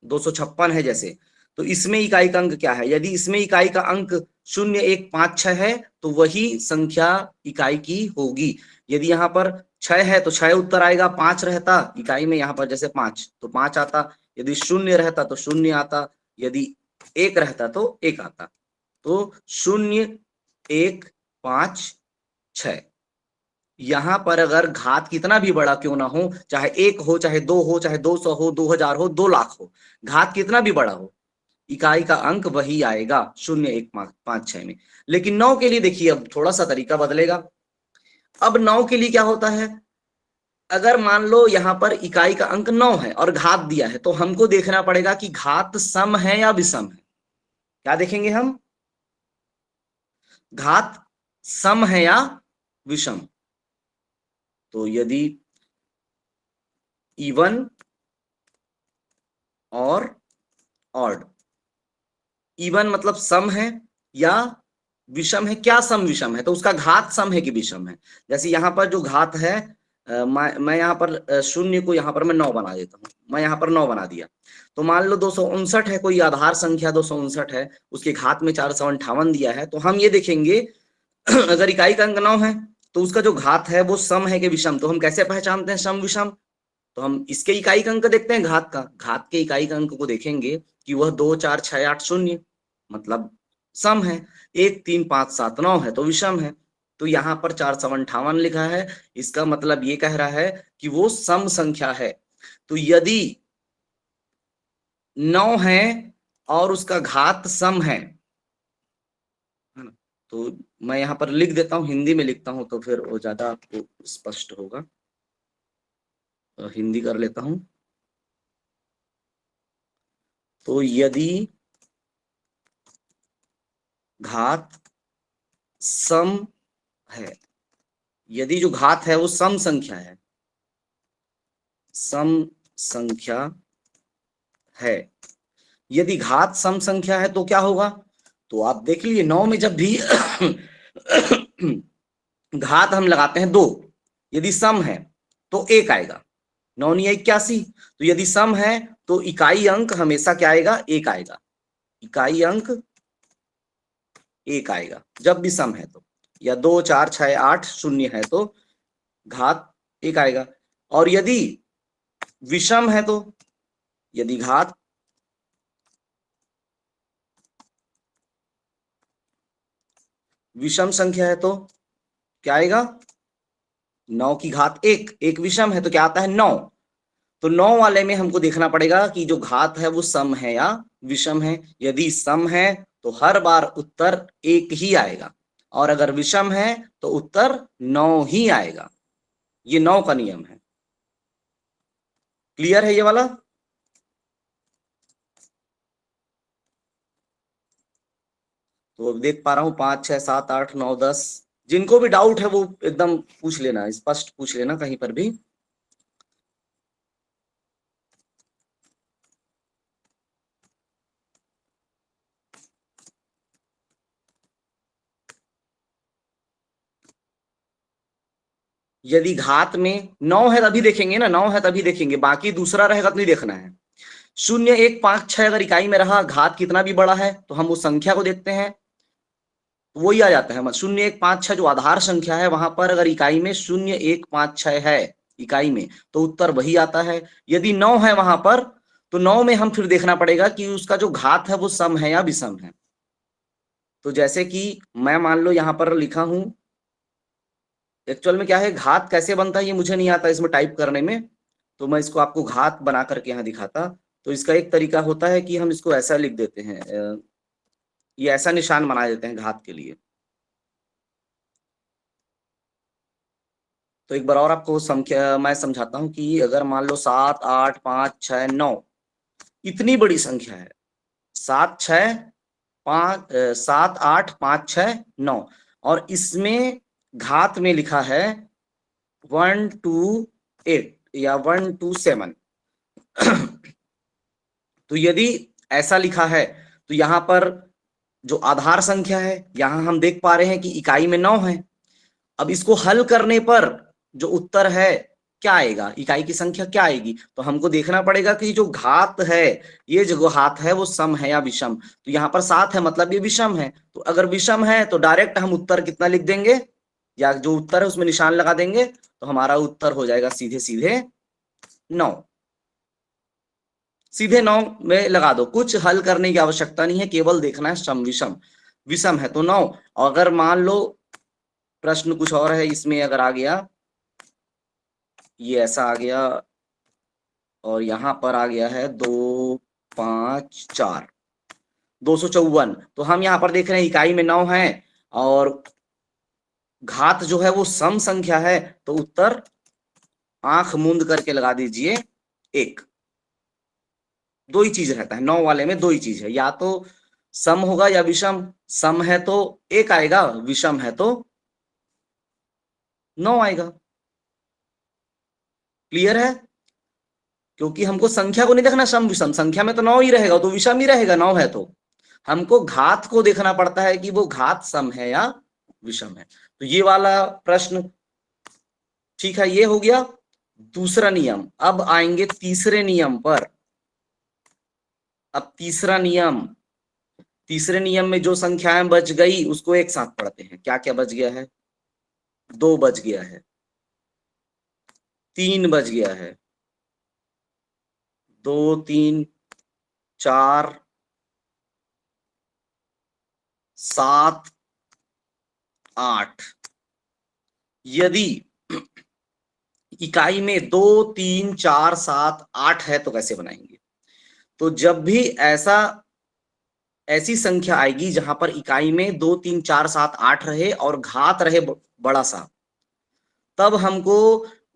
256 है जैसे, तो इसमें इकाई का अंक क्या है? यदि इसमें इकाई का अंक 0, 1, 5, 6 है, तो वही संख्या इकाई की होगी। यदि यहाँ पर 6 है तो 6 उत्तर आएगा, 5 रहता इकाई में, यहाँ पर जैसे 5 तो 5 आता, यदि 0 रहता तो 0 आता, यदि 1 रहता तो 1 आता। तो 0, 1, 5, 6, यहां पर अगर घात कितना भी बड़ा क्यों ना हो, चाहे 1 हो, चाहे 2 हो, चाहे 200 हो, 2000 हो, 2 लाख हो, घात कितना भी बड़ा हो, इकाई का अंक वही आएगा 0, 1, 5, 6 में। लेकिन 9 के लिए देखिए, अब थोड़ा सा तरीका बदलेगा। अब 9 के लिए क्या होता है, अगर मान लो यहां पर इकाई का अंक 9 है और घात दिया है, तो हमको देखना पड़ेगा कि घात सम है या विषम है। क्या देखेंगे हम? घात सम है या विषम। तो यदि इवन और ऑड, इवन मतलब सम है या विषम है। क्या सम विषम है? तो उसका घात सम है कि विषम है। जैसे यहां पर जो घात है, मैं यहाँ पर शून्य को यहाँ पर मैं 9 बना देता हूँ, मैं यहाँ पर 9 बना दिया। तो मान लो 259 है, कोई आधार संख्या 259 है, उसके घात में 458 दिया है, तो हम ये देखेंगे अगर इकाई का अंक 9 है तो उसका जो घात है वो सम है कि विषम। तो हम कैसे पहचानते हैं सम विषम? तो हम इसके इकाई का अंक देखते हैं, घात का, घात के इकाई का अंक को देखेंगे कि वह 2 4 6 8 0 मतलब सम है। 1 3 5 7 9 है तो विषम है। तो यहाँ पर 458 लिखा है, इसका मतलब ये कह रहा है कि वो सम संख्या है। तो यदि 9 है और उसका घात सम है ना, तो मैं यहाँ पर लिख देता हूँ, हिंदी में लिखता हूँ तो फिर वो ज्यादा आपको स्पष्ट होगा। तो हिंदी कर लेता हूं। तो यदि घात सम है, यदि जो घात है वो सम संख्या है, सम संख्या है, यदि घात सम संख्या है तो क्या होगा? तो आप देख लीजिए 9 में जब भी घात हम लगाते हैं 2, यदि सम है तो 1 आएगा। 9 9 81। तो यदि सम है तो इकाई अंक हमेशा क्या आएगा? 1 आएगा। इकाई अंक 1 आएगा जब भी सम है तो, या 2 4 6 8 0 है तो घात 1 आएगा। और यदि विषम है तो, यदि घात विषम संख्या है तो क्या आएगा? 9 की घात 1, 1 विषम है तो क्या आता है? 9। तो 9 वाले में हमको देखना पड़ेगा कि जो घात है वो सम है या विषम है। यदि सम है तो हर बार उत्तर 1 ही आएगा, और अगर विषम है तो उत्तर 9 ही आएगा। ये 9 का नियम है। क्लियर है ये वाला? तो अब देख पा रहा हूं 5 6 7 8 9 10। जिनको भी डाउट है वो एकदम पूछ लेना, स्पष्ट पूछ लेना कहीं पर भी। यदि घात में 9 है तभी देखेंगे ना, 9 है तभी देखेंगे, बाकी दूसरा रहेगा तो नहीं देखना है। 0 1 5 6 अगर इकाई में रहा, घात कितना भी बड़ा है तो हम उस संख्या को देखते हैं, तो वही आ जाता है। 0 1 5 6 जो आधार संख्या है वहां पर अगर इकाई में 0 1 5 6 है इकाई में तो उत्तर वही आता है। यदि 9 है वहां पर तो 9 में हम फिर देखना पड़ेगा कि उसका जो घात है वो सम है या विषम है। तो जैसे कि मैं मान लो यहां पर लिखा हूं, एक्चुअल में क्या है, घात कैसे बनता है ये मुझे नहीं आता इसमें टाइप करने में, तो मैं इसको आपको घात बना करके यहाँ दिखाता। तो इसका एक तरीका होता है कि हम इसको ऐसा लिख देते हैं, ये ऐसा निशान बना देते हैं घात के लिए। तो एक बार और आपको संख्या मैं समझाता हूं कि अगर मान लो 7 8 5 6 9 इतनी बड़ी संख्या है, 7 6 5 7 8 5 6 9, और इसमें घात में लिखा है 128 या 127। तो यदि ऐसा लिखा है तो यहां पर जो आधार संख्या है, यहां हम देख पा रहे हैं कि इकाई में 9 है। अब इसको हल करने पर जो उत्तर है क्या आएगा, इकाई की संख्या क्या आएगी? तो हमको देखना पड़ेगा कि जो घात है, ये जो घात है वो सम है या विषम। तो यहाँ पर 7 है मतलब ये विषम है। तो अगर विषम है तो डायरेक्ट हम उत्तर कितना लिख देंगे, या जो उत्तर है उसमें निशान लगा देंगे, तो हमारा उत्तर हो जाएगा सीधे सीधे 9। सीधे 9 में लगा दो, कुछ हल करने की आवश्यकता नहीं है, केवल देखना है सम विषम। विषम है तो 9। अगर मान लो प्रश्न कुछ और है इसमें, अगर आ गया ये ऐसा आ गया और यहां पर आ गया है 2 5 4 254, तो हम यहां पर देख रहे हैं इकाई में 9 है और घात जो है वो सम संख्या है, तो उत्तर आंख मूंद करके लगा दीजिए 1। दो ही चीज रहता है 9 वाले में, दो ही चीज है, या तो सम होगा या विषम। सम है तो 1 आएगा, विषम है तो 9 आएगा। क्लियर है? क्योंकि हमको संख्या को नहीं देखना सम विषम, संख्या में तो 9 ही रहेगा, तो विषम ही रहेगा 9 है तो। हमको घात को देखना पड़ता है कि वो घात सम है या विषम है। तो ये वाला प्रश्न ठीक है, ये हो गया दूसरा नियम। अब आएंगे तीसरे नियम पर। अब तीसरा नियम, तीसरे नियम में जो संख्याएं बच गई उसको एक साथ पढ़ते हैं। क्या क्या बच गया है? 2 बच गया है, 3 बच गया है, 2 3 4 7 8। यदि इकाई में 2 3 4 7 8 है तो कैसे बनाएंगे? तो जब भी ऐसी संख्या आएगी जहां पर इकाई में 2 3 4 7 8 रहे और घात रहे बड़ा सा, तब हमको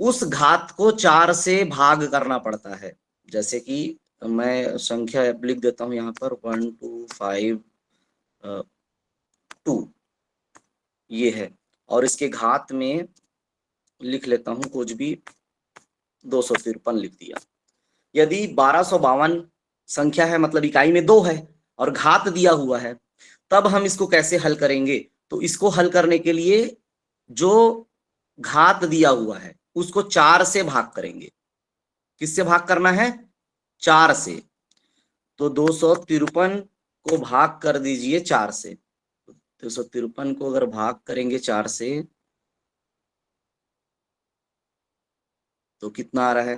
उस घात को 4 से भाग करना पड़ता है। जैसे कि मैं संख्या लिख देता हूं यहां पर 1 2 5 2 ये है, और इसके घात में लिख लेता हूं कुछ भी 253 लिख दिया। यदि 1252 संख्या है, मतलब इकाई में 2 है और घात दिया हुआ है, तब हम इसको कैसे हल करेंगे? तो इसको हल करने के लिए जो घात दिया हुआ है उसको 4 से भाग करेंगे। किससे भाग करना है? 4 से। तो 253 को भाग कर दीजिए 4 से। 253 को अगर भाग करेंगे 4 से तो कितना आ रहा है?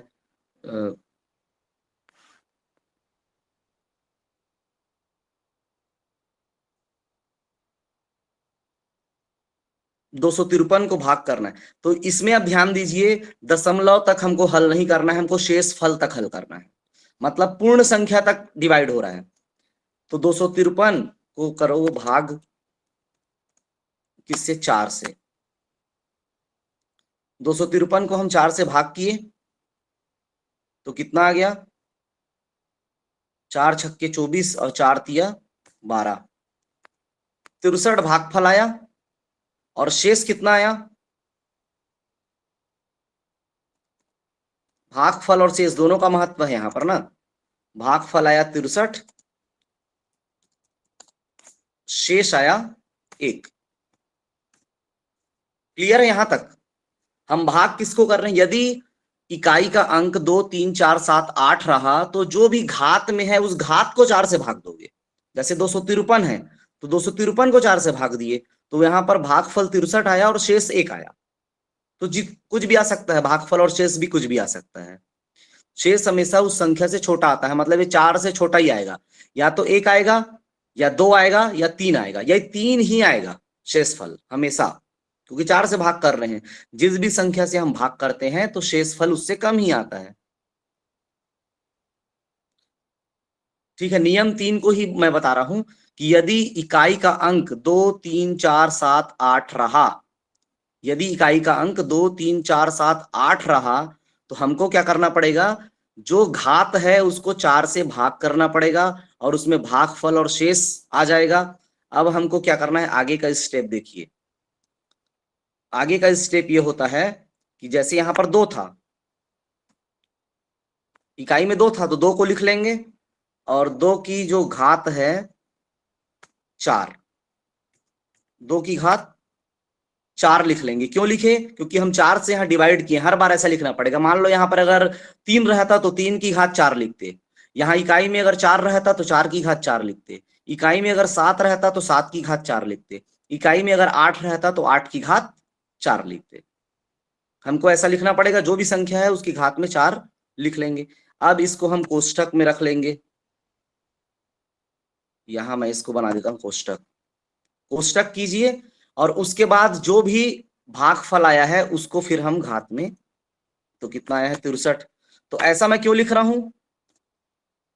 253 को भाग करना है। तो इसमें आप ध्यान दीजिए, दशमलव तक हमको हल नहीं करना है, हमको शेष फल तक हल करना है, मतलब पूर्ण संख्या तक डिवाइड हो रहा है। तो 253 को करो भाग किससे? 4 से। 253 को हम 4 से भाग किए तो कितना आ गया? 4 छक्के 24 और 4 तिया 12। 63 भागफल आया और शेष कितना आया? भागफल और शेष दोनों का महत्व है यहां पर ना। भागफल आया 63, शेष आया 1। क्लियर है यहां तक? हम भाग किसको कर रहे हैं? यदि इकाई का अंक 2 3 4 7 8 रहा तो जो भी घात में है उस घात को 4 से भाग दोगे। जैसे 253 है तो 253 को 4 से भाग दिए तो यहां पर भागफल 63 आया और शेष 1 आया। तो कुछ भी आ सकता है, भागफल और शेष भी कुछ भी आ सकता है। शेष हमेशा उस संख्या से छोटा आता है, मतलब ये 4 से छोटा ही आएगा। या तो 1 आएगा या 2 आएगा या 3 आएगा, या 3 ही आएगा शेषफल हमेशा, क्योंकि 4 से भाग कर रहे हैं। जिस भी संख्या से हम भाग करते हैं तो शेषफल उससे कम ही आता है। ठीक है, नियम 3 को ही मैं बता रहा हूं कि यदि इकाई का अंक 2 3 4 7 8 रहा, यदि इकाई का अंक 2 3 4 7 8 रहा तो हमको क्या करना पड़ेगा? जो घात है उसको 4 से भाग करना पड़ेगा और उसमें भागफल और शेष आ जाएगा। अब हमको क्या करना है? आगे का स्टेप देखिए। आगे का स्टेप ये होता है कि जैसे यहां पर 2 था, इकाई में 2 था तो 2 को लिख लेंगे और 2 की जो घात है 4, 2 की घात 4 लिख लेंगे। क्यों लिखे? क्योंकि हम 4 से यहां डिवाइड किए, हर बार ऐसा लिखना पड़ेगा। मान लो यहां पर अगर 3 रहता तो 3 की घात 4 लिखते, यहां इकाई में अगर 4 रहता तो 4 की घात 4 लिखते, इकाई में अगर 7 रहता तो 7 की घात 4 लिखते, इकाई में अगर 8 रहता तो 8 की घात 4 लिखते। हमको ऐसा लिखना पड़ेगा, जो भी संख्या है उसकी घात में 4 लिख लेंगे। अब इसको हम कोष्ठक में रख लेंगे। यहां मैं इसको बना देता हूं कोष्ठक। कोष्ठक कीजिए और उसके बाद जो भी भागफल आया है उसको फिर हम घात में, तो कितना आया है? 63। तो ऐसा मैं क्यों लिख रहा हूं?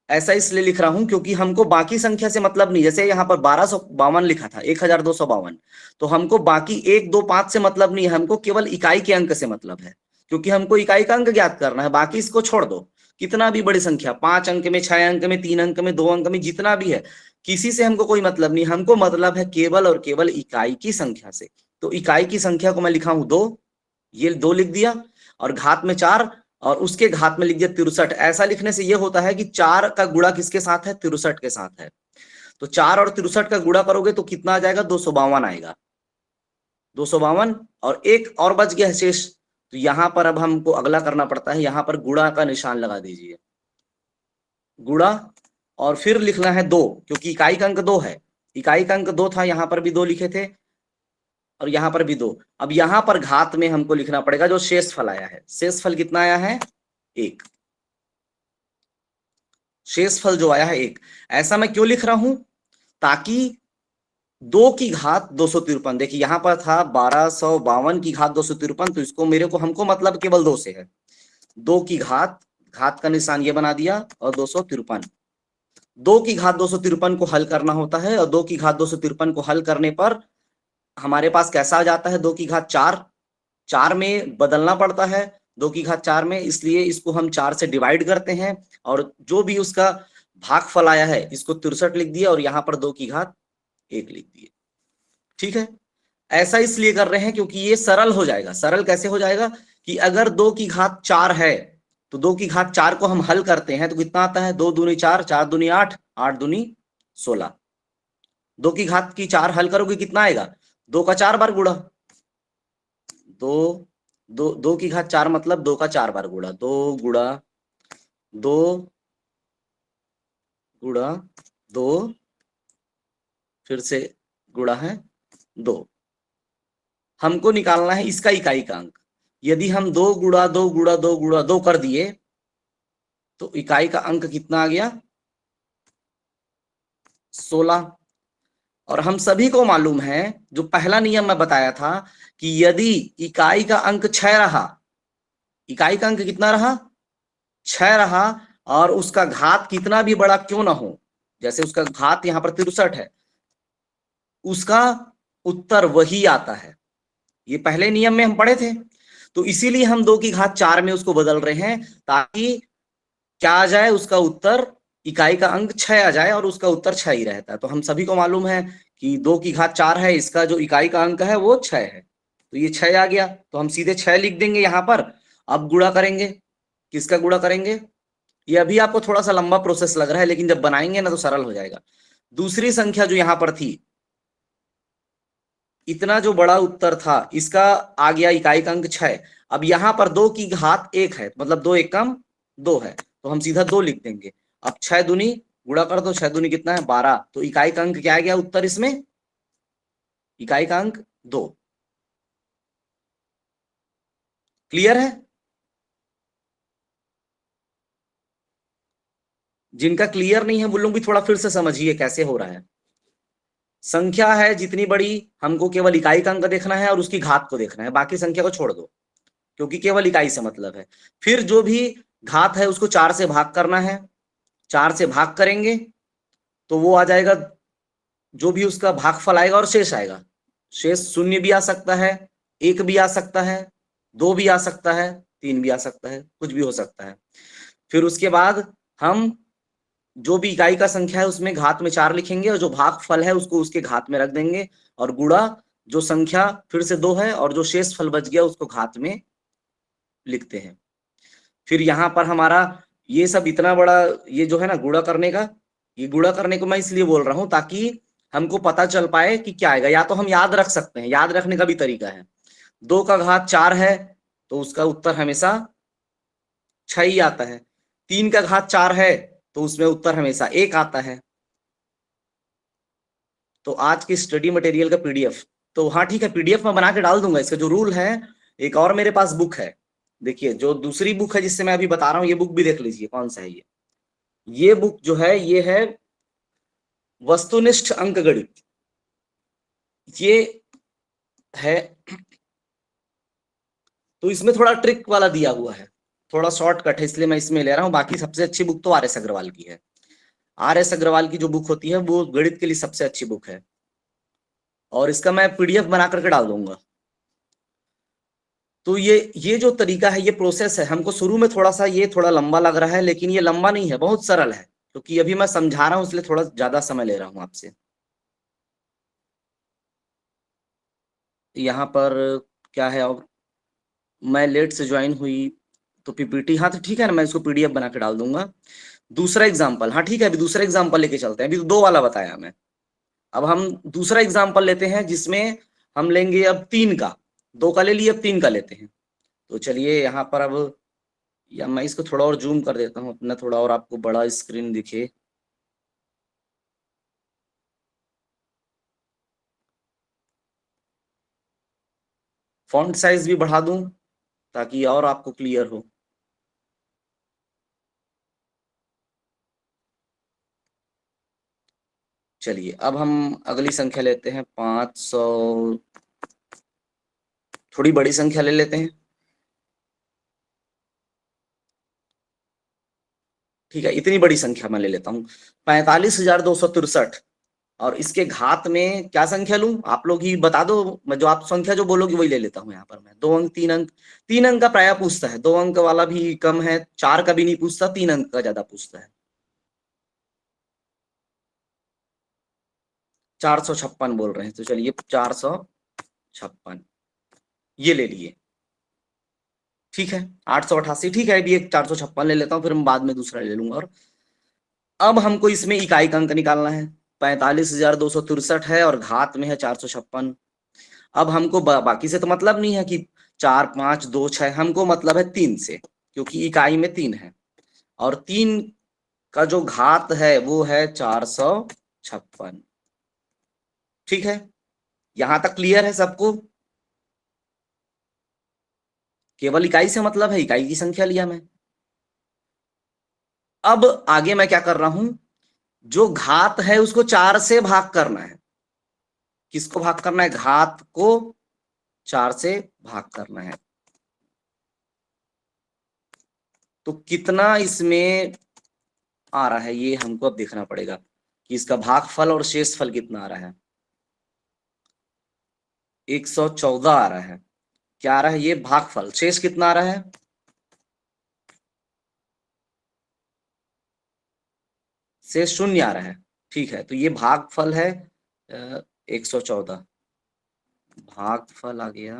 ऐसा इसलिए लिख रहा हूं क्योंकि हमको बाकी संख्या से मतलब नहीं। जैसे यहाँ पर 1252 लिखा था, 1252, तो हमको बाकी 1 2 5 से मतलब नहीं है, हमको केवल इकाई के अंक से मतलब है। क्योंकि हमको इकाई का अंक ज्ञात करना है, बाकी इसको छोड़ दो। कितना भी बड़ी संख्या, 5 अंक में, 6 अंक में, 3 अंक में, 2 अंक में, जितना भी है, किसी से हमको कोई मतलब नहीं, हमको मतलब है केवल और केवल इकाई की संख्या से। तो इकाई की संख्या को मैं लिखा हूं 2, ये 2 लिख दिया, और घात में 4, और उसके घात में लिख दिया 63। ऐसा लिखने से ये होता है कि 4 का गुणा किसके साथ है? 63 के साथ है। तो 4 और 63 का गुणा करोगे तो कितना आ जाएगा? 252 आएगा, 252। और एक और बच गया है शेष, तो यहां पर अब हमको अगला करना पड़ता है, यहां पर गुणा का निशान लगा दीजिए, गुणा, और फिर लिखना है 2, क्योंकि इकाई का अंक 2 है, इकाई का अंक 2 था, यहां पर भी 2 लिखे थे, और यहां पर भी 2। अब यहां पर घात में हमको लिखना पड़ेगा जो शेषफल आया है। शेषफल कितना आया है? 1। शेषफल जो आया है 1। ऐसा मैं क्यों लिख रहा हूं? ताकि 2 की घात 253, देखिए यहां पर था 1252 की घात 253, तो इसको मेरे को हमको मतलब केवल 2 से है। 2 की घात, घात का निशान ये बना दिया, और 253। 2 की घात 253 को हल करना होता है, और 2 की घात 253 को हल करने पर हमारे पास कैसा आ जाता है? 2 की घात 4, 4 में बदलना पड़ता है 2 की घात 4 में, इसलिए इसको हम 4 से डिवाइड करते हैं, और जो भी उसका भागफल आया है इसको 63 लिख दिया, और यहां पर 2 की घात 1 लिख दिए। ठीक है, ऐसा इसलिए कर रहे हैं क्योंकि ये सरल हो जाएगा। सरल कैसे हो जाएगा? कि अगर 2 की घात 4 है, तो 2 की घात 4 को हम हल करते हैं तो कितना आता है? 2 दूनी 4, 4 दूनी 8, 8 दूनी 16। 2 की घात की 4 हल करोगे कितना आएगा? 2 का 4 बार गुणा, 2 की घात 4 मतलब 2 का 4 बार गुणा, 2 गुणा 2 गुणा 2, फिर से गुणा है 2। हमको निकालना है इसका इकाई का अंक। यदि हम 2 गुणा 2 गुणा 2 गुणा 2 कर दिए तो इकाई का अंक कितना आ गया? 16। और हम सभी को मालूम है, जो पहला नियम मैं बताया था, कि यदि इकाई का अंक 6 रहा, इकाई का अंक कितना रहा? 6 रहा, और उसका घात कितना भी बड़ा क्यों ना हो, जैसे उसका घात यहां पर 63 है, उसका उत्तर वही आता है। ये पहले नियम में हम पढ़े थे। तो इसीलिए हम 2 की घात 4 में उसको बदल रहे हैं, ताकि क्या आ जाए? उसका उत्तर, इकाई का अंक 6 आ जाए, और उसका उत्तर 6 ही रहता है। तो हम सभी को मालूम है कि 2 की घात 4 है, इसका जो इकाई का अंक है वो 6 है, तो ये 6 आ गया, तो हम सीधे 6 लिख देंगे यहां पर। अब गुणा करेंगे, किसका गुणा करेंगे? ये अभी आपको थोड़ा सा लंबा प्रोसेस लग रहा है, लेकिन जब बनाएंगे ना तो सरल हो जाएगा। दूसरी संख्या जो यहां पर थी, इतना जो बड़ा उत्तर था, इसका आ गया इकाई का अंक 6। अब यहां पर 2 की घात 1 है, मतलब 2 एकम 2 है, तो हम सीधा 2 लिख देंगे। अब 6 दूनी गुणा कर दो, 6 दूनी कितना है? 12। तो इकाई का अंक क्या आ गया उत्तर इसमें? इकाई का अंक 2। क्लियर है? जिनका क्लियर नहीं है वो लोग भी थोड़ा फिर से समझिए कैसे हो रहा है। संख्या है जितनी बड़ी, हमको केवल इकाई का अंक देखना है और उसकी घात को देखना है, बाकी संख्या को छोड़ दो, क्योंकि केवल इकाई से मतलब है। फिर जो भी घात है उसको 4 से भाग करना है, 4 से भाग करेंगे तो वो आ जाएगा, जो भी उसका भागफल आएगा और शेष आएगा। शेष 0 भी आ सकता है, 1 भी आ सकता है, 2 भी आ सकता है, 3 भी आ सकता है, कुछ भी हो सकता है। फिर उसके बाद हम जो भी इकाई का संख्या है उसमें घात में 4 लिखेंगे, और जो भागफल है उसको उसके घात में रख देंगे, और गुणा जो संख्या फिर से 2 है और जो शेष फल बच गया उसको घात में लिखते हैं। फिर यहाँ पर हमारा ये सब इतना बड़ा, ये जो है ना गुणा करने का, ये गुणा करने को मैं इसलिए बोल रहा हूं ताकि हमको पता चल पाए कि क्या आएगा। या तो हम याद रख सकते हैं, याद रखने का भी तरीका है। 2 का घात 4 है तो उसका उत्तर हमेशा 6 ही आता है। 3 का घात 4 है तो उसमें उत्तर हमेशा 1 आता है। तो आज की स्टडी मटेरियल का पीडीएफ, तो हाँ ठीक है, पीडीएफ में बना के डाल दूंगा। इसका जो रूल है, एक और मेरे पास बुक है, देखिए जो दूसरी बुक है जिससे मैं अभी बता रहा हूँ, ये बुक भी देख लीजिए कौन सा है ये बुक जो है ये है वस्तुनिष्ठ अंकगणित, ये है। तो इसमें थोड़ा ट्रिक वाला दिया हुआ है, थोड़ा शॉर्टकट है, इसलिए मैं इसमें ले रहा हूँ। बाकी सबसे अच्छी बुक तो आर.एस. अग्रवाल की है। आर.एस. अग्रवाल की जो बुक होती है वो गणित के लिए सबसे अच्छी बुक है, और इसका मैं पीडीएफ बना करके डाल दूंगा। तो ये जो तरीका है, ये प्रोसेस है, हमको शुरू में थोड़ा सा ये थोड़ा लंबा लग रहा है, लेकिन ये लंबा नहीं है, बहुत सरल है, क्योंकि अभी मैं समझा रहा हूं इसलिए थोड़ा ज्यादा समय ले रहा हूं आपसे। यहाँ पर क्या है, अब मैं लेट से ज्वाइन हुई तो पीपीटी, हाँ तो ठीक है ना, मैं इसको पीडीएफ बना के डाल दूंगा। दूसरा एग्जाम्पल, हाँ ठीक है, अभी दूसरा एग्जाम्पल लेके चलते हैं, अभी तो 2 वाला बताया मैं। अब हम दूसरा एग्जाम्पल लेते हैं जिसमें हम लेंगे अब 3 का, 2 का ले लिए, अब 3 का लेते हैं। तो चलिए यहाँ पर अब, या मैं इसको थोड़ा और जूम कर देता हूँ अपना, थोड़ा और आपको बड़ा स्क्रीन दिखे। फॉन्ट साइज भी बढ़ा दूं ताकि और आपको क्लियर हो। चलिए अब हम अगली संख्या लेते हैं 500, थोड़ी बड़ी संख्या ले लेते हैं, ठीक है, इतनी बड़ी संख्या मैं ले लेता हूँ 45,263, और इसके घात में क्या संख्या लूं, आप लोग ही बता दो, मैं जो आप संख्या जो बोलोगी वही ले लेता हूं। यहाँ पर मैं 2 अंक 3 अंक, 3 अंक का प्राय पूछता है, 2 अंक वाला भी कम है, 4 का भी नहीं पूछता, 3 अंक का ज्यादा पूछता है। 456 बोल रहे हैं, तो चलिए 456 ये ले लिए, ठीक है। 888 ठीक है, अभी एक 456 ले लेता हूँ, फिर मैं बाद में दूसरा ले लूंगा। और अब हमको इसमें इकाई का अंक निकालना है, 45,263 है और घात में है 456। अब हमको बाकी से तो मतलब नहीं है कि 4 5 2 6, हमको मतलब है 3 से, क्योंकि इकाई में 3 है, और 3 का जो घात है वो है 456, ठीक है। यहां तक क्लियर है सबको? केवल इकाई से मतलब है, इकाई की संख्या लिया मैं। अब आगे मैं क्या कर रहा हूं, जो घात है उसको 4 से भाग करना है। किसको भाग करना है? घात को 4 से भाग करना है। तो कितना इसमें आ रहा है ये हमको अब देखना पड़ेगा कि इसका भागफल और शेषफल कितना आ रहा है। 114 आ रहा है, क्या आ रहा है ये भागफल, शेष कितना आ रहा है? शेष 0 आ रहा है, ठीक है। तो ये भागफल है 114, भागफल आ गया,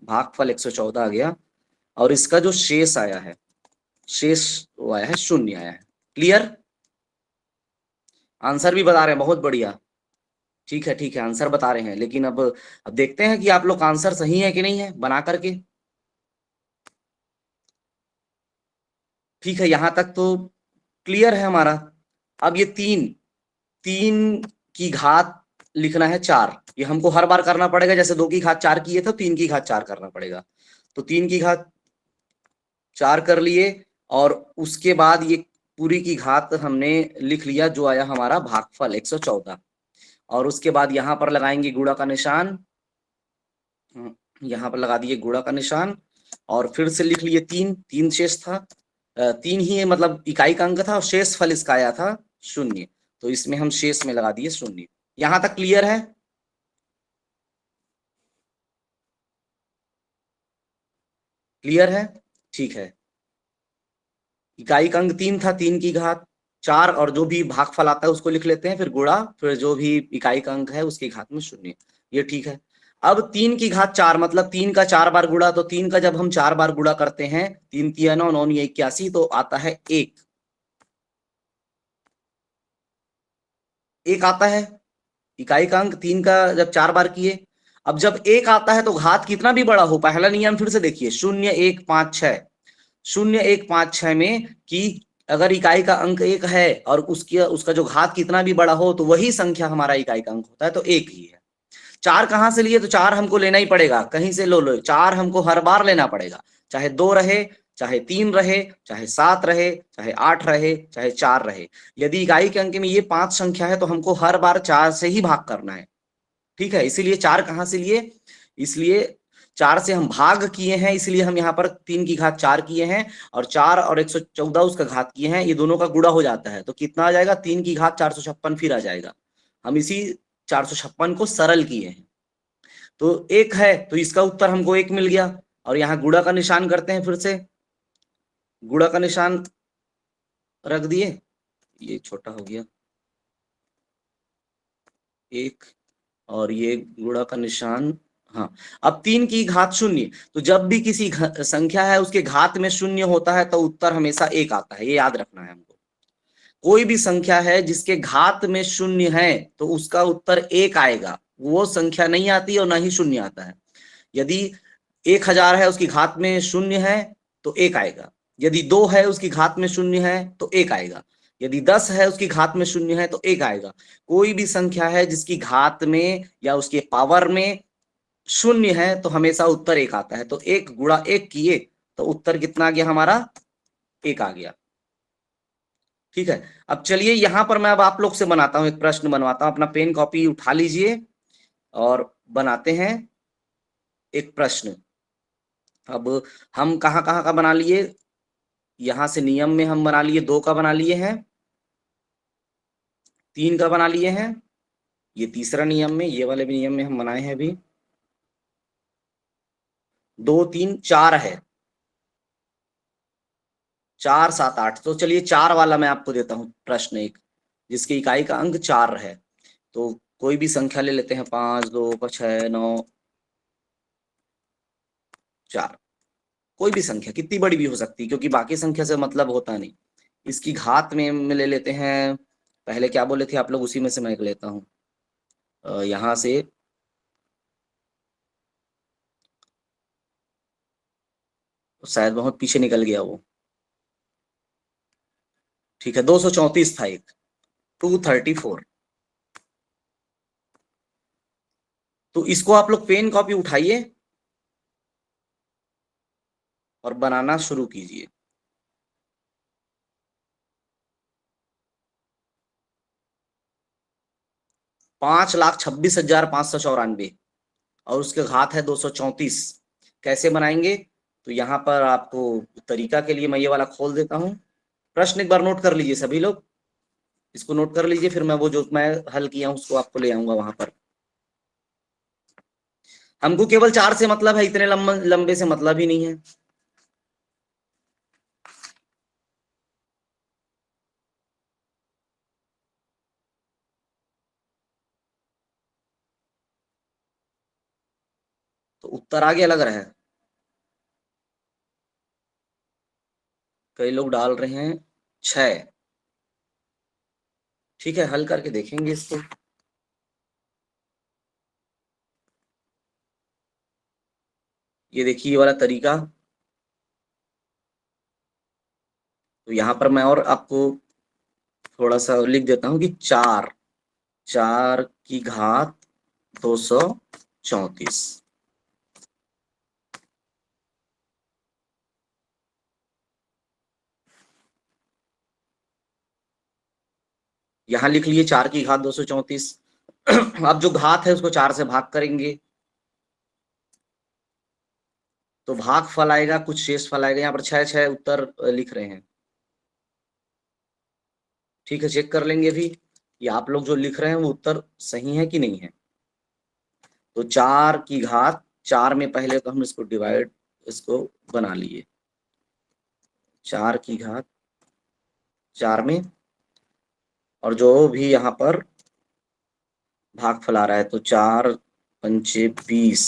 भागफल 114 आ गया, और इसका जो शेष आया है, शेष वो आया है 0 आया है। क्लियर? आंसर भी बता रहे हैं, बहुत बढ़िया, ठीक है ठीक है, आंसर बता रहे हैं, लेकिन अब देखते हैं कि आप लोग का आंसर सही है कि नहीं है बना करके। ठीक है, यहां तक तो क्लियर है हमारा। अब ये 3 की घात लिखना है 4, ये हमको हर बार करना पड़ेगा, जैसे 2 की घात 4 किए थे, 3 की घात 4 करना पड़ेगा। तो 3 की घात 4 कर लिए, और उसके बाद ये पूरी की घात हमने लिख लिया, जो आया हमारा भागफल 114, और उसके बाद यहाँ पर लगाएंगे गुणा का निशान, यहाँ पर लगा दिए गुणा का निशान, और फिर से लिख लिए 3 शेष था, 3 ही मतलब इकाई का अंक था, और शेष फल इसका आया था 0, तो इसमें हम शेष में लगा दिए 0। यहां तक क्लियर है? क्लियर है, ठीक है। इकाई का अंक 3 था, 3 की घात 4, और जो भी भागफल आता है उसको लिख लेते हैं, फिर गुणा, फिर जो भी इकाई का अंक है उसकी घात में 0, ये ठीक है। अब 3 की घात 4 मतलब 3 का 4 बार गुणा, तो 3 का जब हम 4 बार गुणा करते हैं, 3 3 9 9 81, तो आता है 1 आता है इकाई का अंक। 3 का जब 4 बार किए, अब जब 1 आता है तो घात कितना भी बड़ा हो, पहला नियम फिर से देखिए, 0 1 5 6, 0 1 5 6 में कि अगर इकाई का अंक 1 है और उसका जो घात कितना भी बड़ा हो, तो वही संख्या हमारा इकाई का अंक होता है, तो 1 ही है। 4 कहां से लिए? तो 4 हमको लेना ही पड़ेगा, कहीं से लो 4 हमको हर बार लेना पड़ेगा, चाहे 2 रहे, चाहे 3 रहे, चाहे 7 रहे, चाहे 8 रहे, चाहे 4 रहे। यदि इकाई के अंक में ये 5 संख्या है तो हमको हर बार 4 से ही भाग करना है, ठीक है। इसीलिए 4 कहां से लिए? इसलिए 4 से हम भाग किए हैं, इसलिए हम यहाँ पर 3 की घात 4 किए हैं, और 4 और 114 उसका घात किए हैं, ये दोनों का गुणा हो जाता है, तो कितना आ जाएगा? 3 की घात 456 फिर आ जाएगा। हम इसी 456 को सरल किए हैं। तो 1 है, तो इसका उत्तर हमको 1 मिल गया। और यहाँ गुणा का निशान करते हैं, फिर से गुणा का निशान रख दिए, ये छोटा हो गया 1, और ये गुणा का निशान। हाँ, अब 3 की घात 0, तो जब भी किसी संख्या है उसके घात में 0 होता है तो उत्तर हमेशा 1 आता है, ये याद रखना है हमको। कोई भी संख्या है जिसके घात में 0 है तो उसका उत्तर 1 आएगा, वो संख्या नहीं आती और ना ही 0 आता है। यदि 1000 है, उसकी घात में 0 है तो 1 आएगा। यदि 2 है, उसकी घात में 0 है तो 1 आएगा। यदि 10 है, उसकी घात में 0 है तो 1 आएगा। कोई भी संख्या है जिसकी घात में या उसके पावर में 0 है तो हमेशा उत्तर 1 आता है। तो 1 गुणा 1 किए तो उत्तर कितना आ गया हमारा? 1 आ गया। ठीक है, अब चलिए यहां पर मैं अब आप लोग से बनाता हूं, एक प्रश्न बनवाता हूं। अपना पेन कॉपी उठा लीजिए और बनाते हैं एक प्रश्न। अब हम कहाँ कहाँ का बना लिए? यहां से नियम में हम बना लिए, 2 का बना लिए हैं, 3 का बना लिए हैं, ये तीसरा नियम में, ये वाले भी नियम में हम बनाए हैं अभी। 2 3 4 है, 4 7 8। तो चलिए 4 वाला मैं आपको देता हूं प्रश्न एक, जिसकी इकाई का अंक 4 है। तो कोई भी संख्या ले लेते हैं, 5 2 6 9 4। कोई भी संख्या, कितनी बड़ी भी हो सकती है, क्योंकि बाकी संख्या से मतलब होता नहीं। इसकी घात में ले लेते हैं, पहले क्या बोले थे आप लोग, उसी में से मैं एक लेता हूं, यहां से शायद बहुत पीछे निकल गया वो। ठीक है, 234 था एक, 234। तो इसको आप लोग पेन कॉपी उठाइए और बनाना शुरू कीजिए। 5,26,594 और उसके घात है 234। कैसे बनाएंगे? तो यहाँ पर आपको तरीका के लिए मैं ये वाला खोल देता हूँ। प्रश्न एक बार नोट कर लीजिए सभी लोग, इसको नोट कर लीजिए, फिर मैं वो जो मैं हल किया हूँ उसको आपको ले आऊंगा वहां पर। हमको केवल 4 से मतलब है, इतने लंबे से मतलब ही नहीं है। तो उत्तर आगे लग रहा है, कई लोग डाल रहे हैं 6। ठीक है, हल करके देखेंगे इसको। ये देखिए ये वाला तरीका। तो यहाँ पर मैं और आपको थोड़ा सा लिख देता हूँ कि 4 की घात 234। यहां लिख लिए 4 की घात 234। अब जो घात है उसको 4 से भाग करेंगे तो भाग फल आएगा, कुछ शेष फल आएगा। यहाँ पर 6 6 उत्तर लिख रहे हैं। ठीक है, चेक कर लेंगे भी, ये आप लोग जो लिख रहे हैं वो उत्तर सही है कि नहीं है। तो 4 की घात 4 में पहले तो हम इसको डिवाइड, इसको बना लिए 4 की घात 4 में, और जो भी यहाँ पर भागफल आ रहा है तो 4 पंचे 20।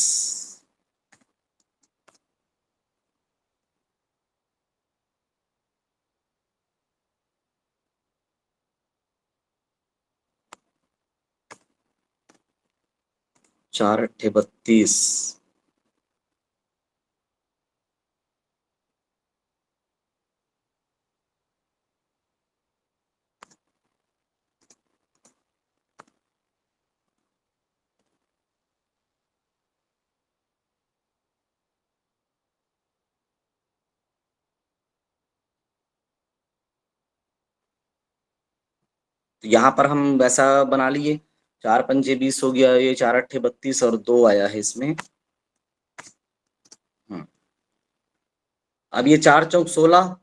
चार अट्ठे 32। तो यहाँ पर हम वैसा बना लिए, 4 पंजे 20 हो गया, ये 4 अट्ठे 32 और 2 आया है इसमें। अब ये 4 चौक 16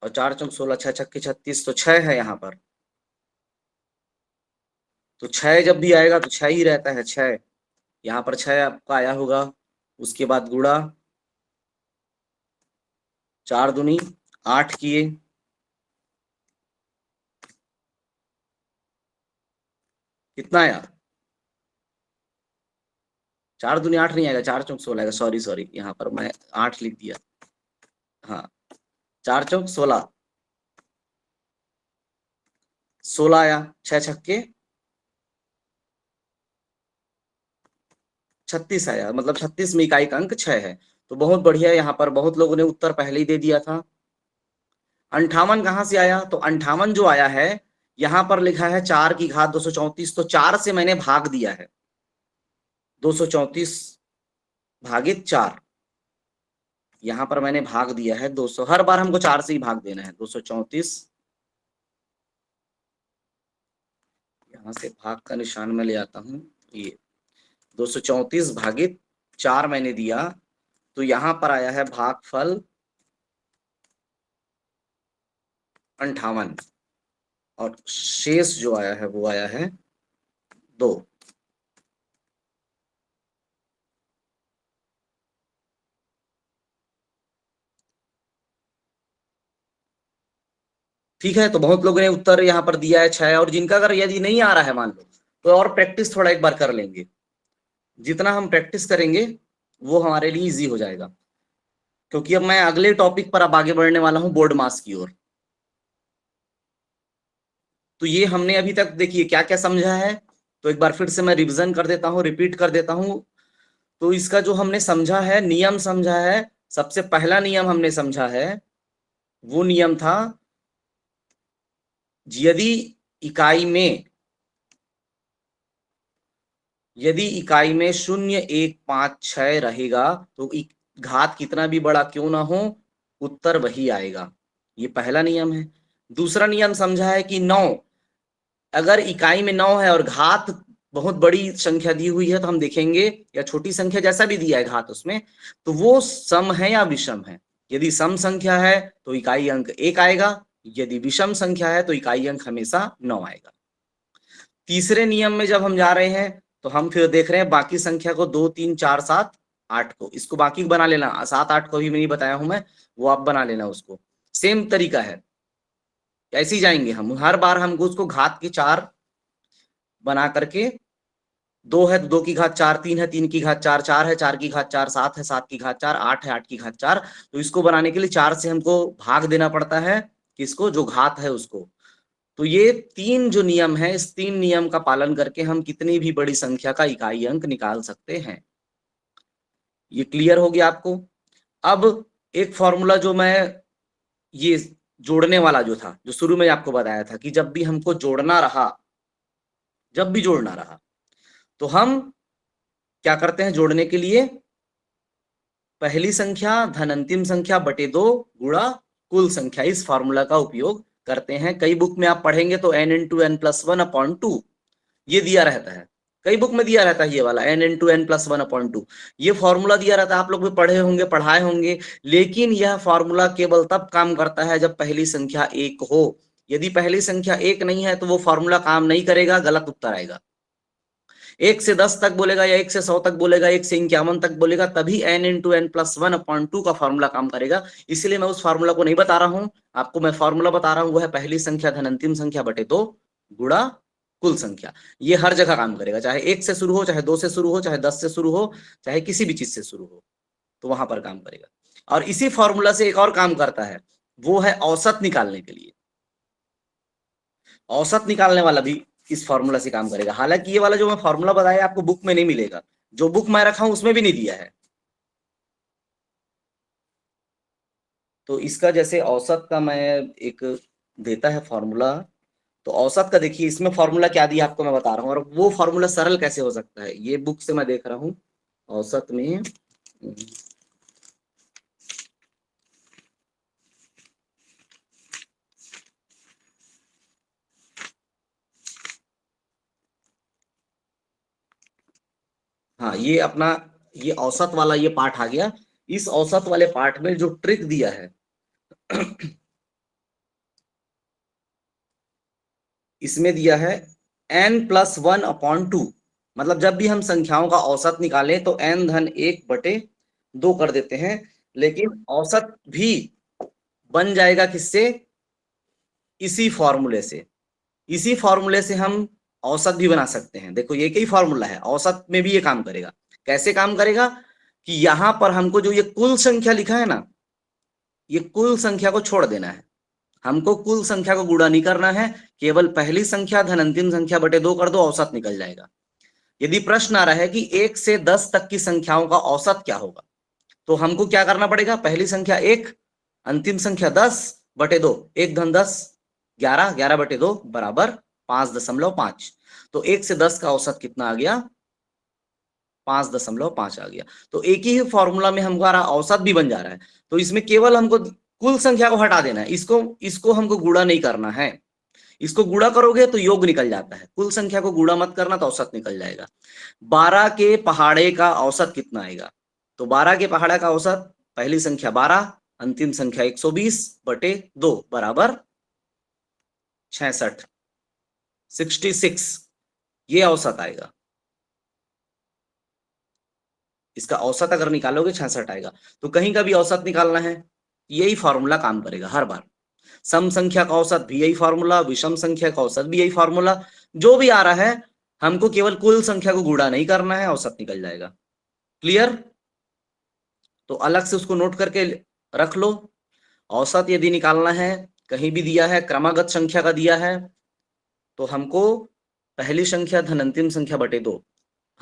और 4 चौक 16, 6 छक्के 36, तो 6 है यहाँ पर। तो 6 जब भी आएगा तो 6 ही रहता है, 6 यहाँ पर 6 आपका आया होगा। उसके बाद गुणा 4 दूनी 8 किए, कितना आया? 4 दूनी 8 नहीं आएगा, 4 चौक 16 आएगा। सॉरी यहाँ पर मैं 8 लिख दिया। हाँ 4 चौक 16, 16 आया। 6 छक्के 36 आया, मतलब 36 में इकाई का अंक 6 है। तो बहुत बढ़िया, यहाँ पर बहुत लोगों ने उत्तर पहले ही दे दिया था। 58 कहाँ से आया? तो 58 जो आया है, यहाँ पर लिखा है 4 की घात 234, तो 4 से मैंने भाग दिया है। 234 भागित 4, यहाँ पर मैंने भाग दिया है 200। हर बार हमको 4 से ही भाग देना है। 234, यहाँ से भाग का निशान में ले आता हूं। ये 234 भागित 4 मैंने दिया, तो यहाँ पर आया है भागफल 58, और शेष जो आया है वो आया है 2। ठीक है, तो बहुत लोगों ने उत्तर यहाँ पर दिया है 6, और जिनका अगर यदि नहीं आ रहा है मान लो, तो और प्रैक्टिस थोड़ा एक बार कर लेंगे। जितना हम प्रैक्टिस करेंगे वो हमारे लिए इजी हो जाएगा, क्योंकि अब मैं अगले टॉपिक पर अब आगे बढ़ने वाला हूं, बोर्ड मास की ओर। तो ये हमने अभी तक देखिए क्या क्या समझा है, तो एक बार फिर से मैं रिवीजन कर देता हूं, रिपीट कर देता हूं। तो इसका जो हमने समझा है, नियम समझा है, सबसे पहला नियम हमने समझा है, वो नियम था यदि इकाई में 0, 1, 5, 6 रहेगा तो घात कितना भी बड़ा क्यों ना हो, उत्तर वही आएगा। ये पहला नियम है। दूसरा नियम समझा है कि 9, अगर इकाई में 9 है और घात बहुत बड़ी संख्या दी हुई है, तो हम देखेंगे, या छोटी संख्या जैसा भी दिया है घात उसमें, तो वो सम है या विषम है। यदि सम संख्या है तो इकाई अंक 1 आएगा, यदि विषम संख्या है तो इकाई अंक हमेशा 9 आएगा। तीसरे नियम में जब हम जा रहे हैं, तो हम फिर देख रहे हैं बाकी संख्या को, 2, 3, 4, 7, 8 को, इसको बाकी बना लेना। 7, 8 को भी नहीं बताया हूं मैं, वो आप बना लेना उसको। सेम तरीका है, ऐसे ही जाएंगे हम। हर बार हमको उसको घात के 4 बना करके, 2 है तो 2 की घात 4, 3 है 3 की घात 4, 4 है 4 की घात 4, 7 है 7 की घात 4, 8 है 8 की घात 4। तो इसको बनाने के लिए 4 से हमको भाग देना पड़ता है, किसको? जो घात है उसको। तो ये 3 जो नियम है, इस 3 नियम का पालन करके हम कितनी भी बड़ी संख्या का इकाई अंक निकाल सकते हैं। ये क्लियर हो गया आपको? अब एक फॉर्मूला जो मैं, ये जोड़ने वाला जो था, जो शुरू में आपको बताया था कि जब भी हमको जोड़ना रहा, जब भी जोड़ना रहा, तो हम क्या करते हैं जोड़ने के लिए? पहली संख्या धन अंतिम संख्या बटे 2 गुणा कुल संख्या, इस फॉर्मूला का उपयोग करते हैं। कई बुक में आप पढ़ेंगे तो n × n+1/2 ये दिया रहता है, कई बुक में दिया रहता है ये वाला n × n+1/2, ये फॉर्मूला दिया रहता है। आप लोग भी पढ़े होंगे, पढ़ाए होंगे। लेकिन यह फॉर्मूला केवल तब काम करता है जब पहली संख्या 1 हो। यदि पहली संख्या 1 नहीं है तो वो फॉर्मूला काम नहीं करेगा, गलत उत्तर आएगा। 1 से 10 तक बोलेगा, या 1 से 100 तक बोलेगा, 1 से 51 तक बोलेगा, तभी n × n+1/2 का फॉर्मूला काम करेगा। इसलिए मैं उस फॉर्मूला को नहीं बता रहा हूं आपको, मैं फॉर्मूला बता रहा हूं, वो है पहली संख्या धन अंतिम संख्या बटे 2 गुणा कुल संख्या। ये हर जगह काम करेगा, चाहे 1 से शुरू हो, चाहे 2 से शुरू हो, चाहे 10 से शुरू हो, चाहे किसी भी चीज से शुरू हो, तो वहां पर काम करेगा। और इसी फॉर्मूला से एक और काम करता है, वो है औसत निकालने के लिए। औसत निकालने वाला भी इस फॉर्मूला से काम करेगा। हालांकि ये वाला जो मैं फॉर्मूला बताया आपको बुक में नहीं मिलेगा, जो बुक मैं रखा हूं उसमें भी नहीं दिया है। तो इसका जैसे औसत का मैं एक देता है फॉर्मूला, तो औसत का देखिए इसमें फॉर्मूला क्या दिया आपको मैं बता रहा हूं, और वो फॉर्मूला सरल कैसे हो सकता है, ये बुक से मैं देख रहा हूं। औसत में हाँ, ये अपना ये औसत वाला ये पार्ट आ गया। इस औसत वाले पार्ट में जो ट्रिक दिया है इसमें दिया है n+1/2, मतलब जब भी हम संख्याओं का औसत निकालें तो n/1/2 कर देते हैं, लेकिन औसत भी बन जाएगा किससे? इसी फॉर्मूले से। इसी फॉर्मूले से हम औसत भी बना सकते हैं। देखो ये कई फॉर्मूला है, औसत में भी ये काम करेगा। कैसे काम करेगा कि यहां पर हमको जो ये कुल संख्या लिखा है ना, ये कुल संख्या को छोड़ देना है। हमको कुल संख्या को गुणा नहीं करना है, केवल पहली संख्या धन अंतिम संख्या बटे 2 कर दो, औसत निकल जाएगा। यदि प्रश्न आ रहा है कि 1 से 10 तक की संख्याओं का औसत क्या होगा, तो हमको क्या करना पड़ेगा? पहली संख्या 1, अंतिम संख्या 10 बटे 2, 1 धन 10 11, 11 बटे 2 बराबर 5.5। तो 1 से 10 का औसत कितना आ गया? 5.5 आ गया। तो एक ही फॉर्मूला में हमारा औसत भी बन जा रहा है। तो इसमें केवल हमको कुल संख्या को हटा देना है, इसको हमको गुणा नहीं करना है। इसको गुणा करोगे तो योग निकल जाता है, कुल संख्या को गुणा मत करना तो औसत निकल जाएगा। 12 के पहाड़े का औसत कितना आएगा? तो 12 के पहाड़े का औसत, पहली संख्या 12, अंतिम संख्या 120 बटे 2 बराबर 66, 66 ये औसत आएगा। इसका औसत अगर निकालोगे 66 आएगा। तो कहीं का भी औसत निकालना है, यही फॉर्मूला काम करेगा हर बार। सम संख्या का औसत भी यही फॉर्मूला, विषम संख्या का औसत भी यही फॉर्मूला। जो भी आ रहा है हमको केवल कुल संख्या को गुणा नहीं करना है, औसत निकल जाएगा। क्लियर? तो अलग से उसको नोट करके रख लो। औसत यदि निकालना है, कहीं भी दिया है क्रमागत संख्या का दिया है, तो हमको पहली संख्या धन अंतिम संख्या बटे 2,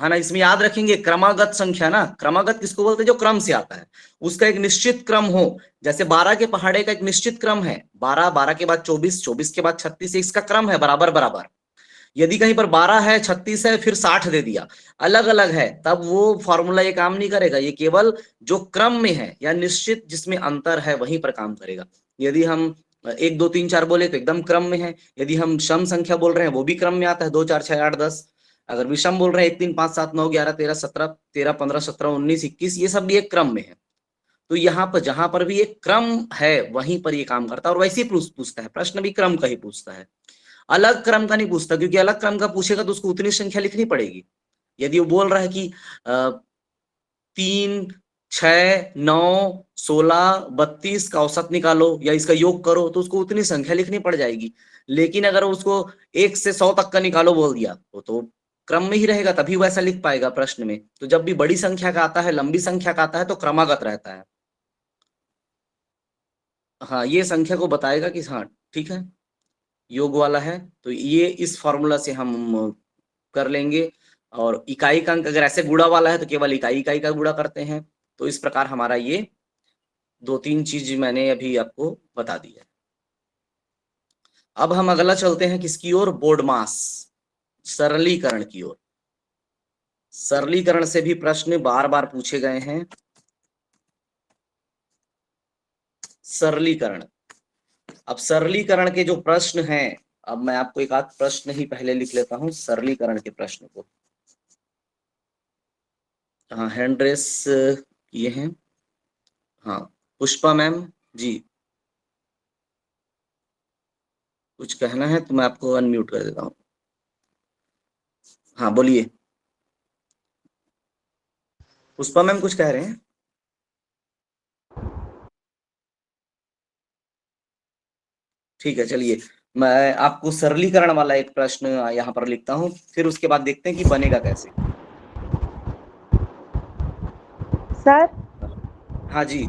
है ना। इसमें याद रखेंगे क्रमागत संख्या ना, क्रमागत किसको बोलते हैं? जो क्रम से आता है, उसका एक निश्चित क्रम हो। जैसे 12 के पहाड़े का एक निश्चित क्रम है, 12, 12 के बाद 24, 24 के बाद 36, इसका क्रम है बराबर बराबर। यदि कहीं पर 12 है, 36 है, फिर 60 दे दिया, अलग अलग है, तब वो फॉर्मूला ये काम नहीं करेगा। ये केवल जो क्रम में है या निश्चित जिसमें अंतर है वहीं पर काम करेगा। यदि हम 1 2 3 4 बोले तो एकदम क्रम में है। यदि हम सम संख्या बोल रहे हैं वो भी क्रम में आता है, 2 4 6 8 10। अगर विषम बोल रहे हैं 1 3 5 7 9 11 13 17 13 15 17 19 21, ये सब भी एक क्रम में है। तो यहाँ पर जहां पर भी एक क्रम है वहीं पर ये काम करता है। और वैसे ही पूछता है प्रश्न भी, क्रम का ही पूछता है, अलग क्रम का नहीं पूछता, क्योंकि अलग क्रम का पूछेगा तो उसको उतनी संख्या लिखनी पड़ेगी। यदि वो बोल रहा है कि 3 6 9 16 32 का औसत निकालो या इसका योग करो, तो उसको उतनी संख्या लिखनी पड़ जाएगी। लेकिन अगर उसको 1 से 100 तक का निकालो बोल दिया, तो क्रम में ही रहेगा, तभी वैसा लिख पाएगा प्रश्न में। तो जब भी बड़ी संख्या का आता है, लंबी संख्या का आता है, तो क्रमागत रहता है। हाँ, ये संख्या को बताएगा कि हाँ ठीक है योग वाला है, तो ये इस फॉर्मूला से हम कर लेंगे। और इकाई का अंक अगर ऐसे गुणा वाला है तो केवल इकाई इकाई का गुणा करते हैं। तो इस प्रकार हमारा ये 2-3 चीज मैंने अभी आपको बता दी है। अब हम अगला चलते हैं किसकी ओर? बोर्ड मास, सरलीकरण की ओर। सरलीकरण से भी प्रश्न बार बार पूछे गए हैं। सरलीकरण, अब सरलीकरण के जो प्रश्न हैं, अब मैं आपको एक आध प्रश्न ही पहले लिख लेता हूं सरलीकरण के प्रश्न को। हाँ, हैंड रेस किए हैं। हाँ, पुष्पा मैम जी, कुछ कहना है तो मैं आपको अनम्यूट कर देता हूँ। हाँ बोलिए, पुष्पा मैम कुछ कह रहे हैं? ठीक है, चलिए मैं आपको सरलीकरण वाला एक प्रश्न यहाँ पर लिखता हूँ, फिर उसके बाद देखते हैं कि बनेगा कैसे। सर हाँ जी,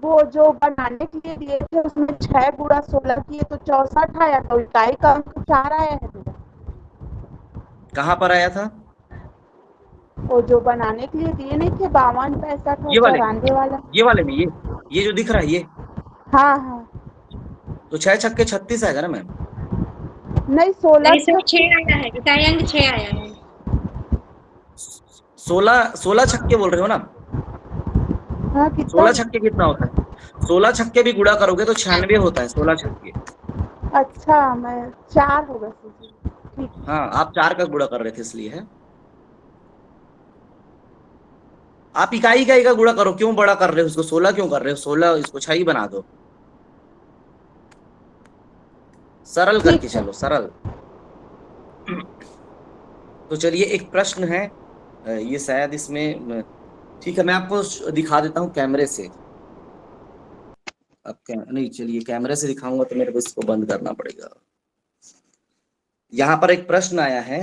वो जो बनाने के लिए दिए थे उसमें 6 गुणा 16 किए तो 64 आया था, इकाई का अंक 4 आया है मेरा। कहाँ पर आया था? वो जो बनाने के लिए दिए नहीं थे 52 65 ये वाले, 94 वाला। ये वाले में, ये जो दिख रहा है ये, हाँ हाँ, तो 6 छक्के 36 आएगा ना मैम? नहीं 16 इसमें 6 आया है, इकाई अंक 6 आया है। 16 छक्के बोल रहे हो ना? हाँ कितना? 16 छक्के कितना होता है? 16 छक्के भी गुणा करोगे तो 96 होता है 16 छक्के। अच्छा, मैं 4 होगा ठीक। हाँ, आप 4 का गुणा कर रहे थे इसलिए है। आप इकाई का गुणा करो, क्यों बड़ा कर रहे हो उसको? 16 क्यों कर रहे हो? 16 इसको 6 ही बना दो, सरल करके चलो, सरल। तो चलिए एक प्रश्न है, ये शायद इसमें ठीक है, मैं आपको दिखा देता हूँ कैमरे से। अब नहीं, चलिए कैमरे से दिखाऊंगा तो मेरे को इसको बंद करना पड़ेगा। यहाँ पर एक प्रश्न आया है,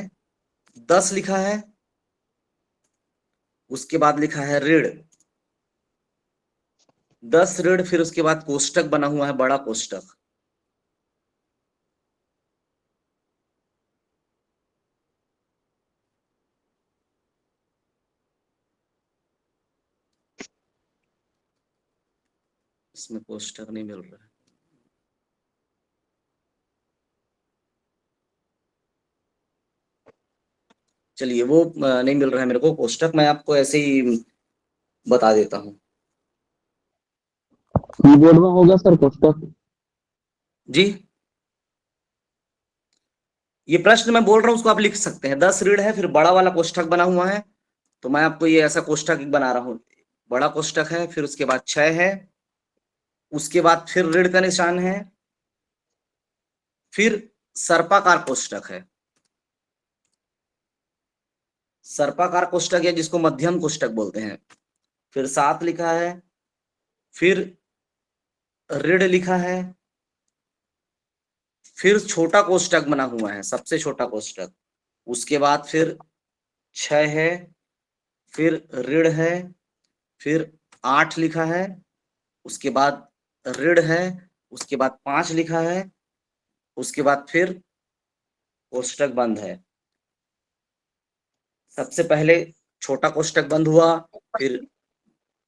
10 लिखा है, उसके बाद लिखा है ऋण 10 ऋण, फिर उसके बाद कोष्टक बना हुआ है, बड़ा कोष्टक। इसमें कोष्टक नहीं मिल रहा है। चलिए वो नहीं मिल रहा है मेरे को कोष्टक, मैं आपको ऐसे ही बता देता हूँ। कीबोर्ड में होगा सर कोष्टक? जी, ये प्रश्न मैं बोल रहा हूँ उसको आप लिख सकते हैं। 10 ऋण है, फिर बड़ा वाला कोष्टक बना हुआ है, तो मैं आपको ये ऐसा कोष्टक बना रहा हूँ। बड़ा कोष्टक है, फिर उसके बाद 6 है, उसके बाद फिर ऋण का निशान है, फिर सर्पाकार कोष्टक है। सर्पाकार कोष्टक है जिसको मध्यम कोष्टक बोलते हैं। फिर 7 लिखा है, फिर ऋण लिखा है, फिर छोटा कोष्टक बना हुआ है, सबसे छोटा कोष्टक। उसके बाद फिर 6 है, फिर ऋण है, फिर 8 लिखा है, उसके बाद ऋण है, उसके बाद 5 लिखा है, उसके बाद फिर कोष्टक बंद है। सबसे पहले छोटा कोष्टक बंद हुआ, फिर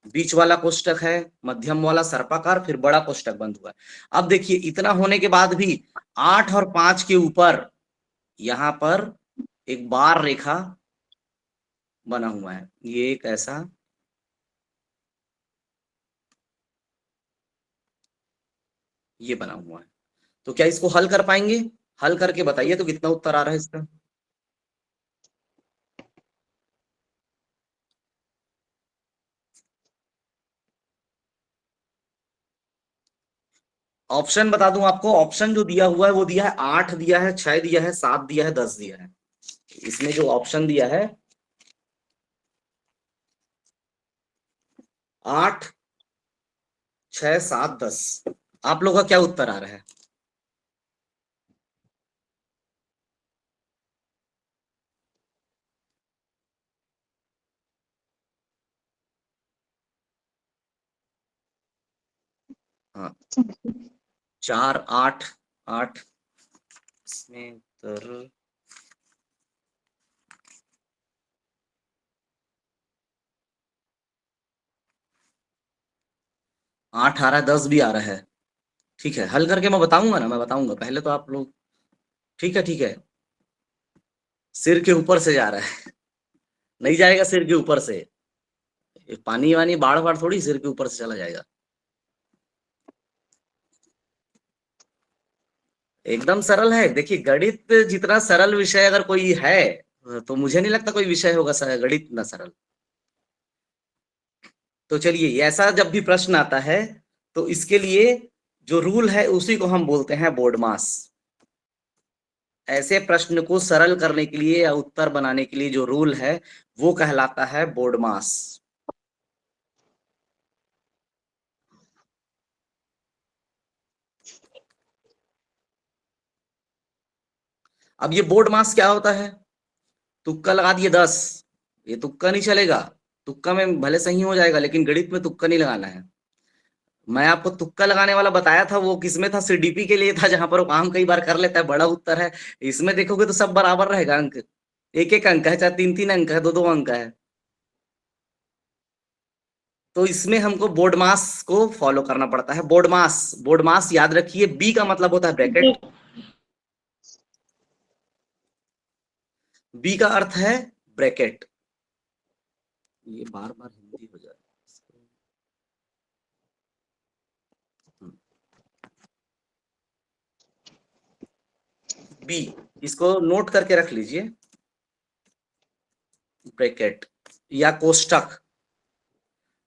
बीच वाला कोष्टक है, मध्यम वाला सर्पाकार, फिर बड़ा कोष्टक बंद हुआ। अब देखिए इतना होने के बाद भी 8 और 5 के ऊपर यहां पर एक बार रेखा बना हुआ है, ये एक ऐसा, ये बना हुआ है। तो क्या इसको हल कर पाएंगे? हल करके बताइए तो कितना उत्तर आ रहा है इसका। ऑप्शन बता दूं आपको, ऑप्शन जो दिया हुआ है वो दिया है 8 दिया है, 6 दिया है, 7 दिया है, 10 दिया है। इसमें जो ऑप्शन दिया है 8, 6, 7, 10, आप लोग का क्या उत्तर आ रहा है? हाँ, 4, 8, 8, इसमें उत्तर 8 आ रहा है, 10 भी आ रहा है। ठीक है, हल करके मैं बताऊंगा ना, मैं बताऊंगा, पहले तो आप लोग, ठीक है ठीक है। सिर के ऊपर से जा रहा है, नहीं जाएगा सिर के ऊपर से, पानी वानी बाढ़ बाढ़ थोड़ी सिर के ऊपर से चला जाएगा। एकदम सरल है। देखिए गणित जितना सरल विषय अगर कोई है तो मुझे नहीं लगता कोई विषय होगा गणित इतना सरल। तो चलिए ऐसा जब भी प्रश्न आता है तो इसके लिए जो रूल है उसी को हम बोलते हैं बोर्ड मास। ऐसे प्रश्न को सरल करने के लिए या उत्तर बनाने के लिए जो रूल है वो कहलाता है बोर्ड मास। अब ये बोर्ड मास क्या होता है? तुक्का लगा दिए 10, ये तुक्का नहीं चलेगा। तुक्का में भले सही हो जाएगा लेकिन गणित में तुक्का नहीं लगाना है। मैं आपको तुक्का लगाने वाला बताया था, वो किसमें था? सीडीपी के लिए था, जहां पर वो काम कई बार कर लेता है, बड़ा उत्तर है। इसमें देखोगे तो सब बराबर रहेगा, अंक एक एक अंक है, चाहे 3 3 अंक है, 2 2 अंक है। तो इसमें हमको बोर्ड मास को फॉलो करना पड़ता है। बोर्ड मास, बोर्ड मास याद रखिए, बी का मतलब होता है ब्रैकेट, बी का अर्थ है ब्रैकेट। ये बार बार हिंदी हो जाए। बी, इसको नोट करके रख लीजिए, ब्रैकेट या कोष्टक।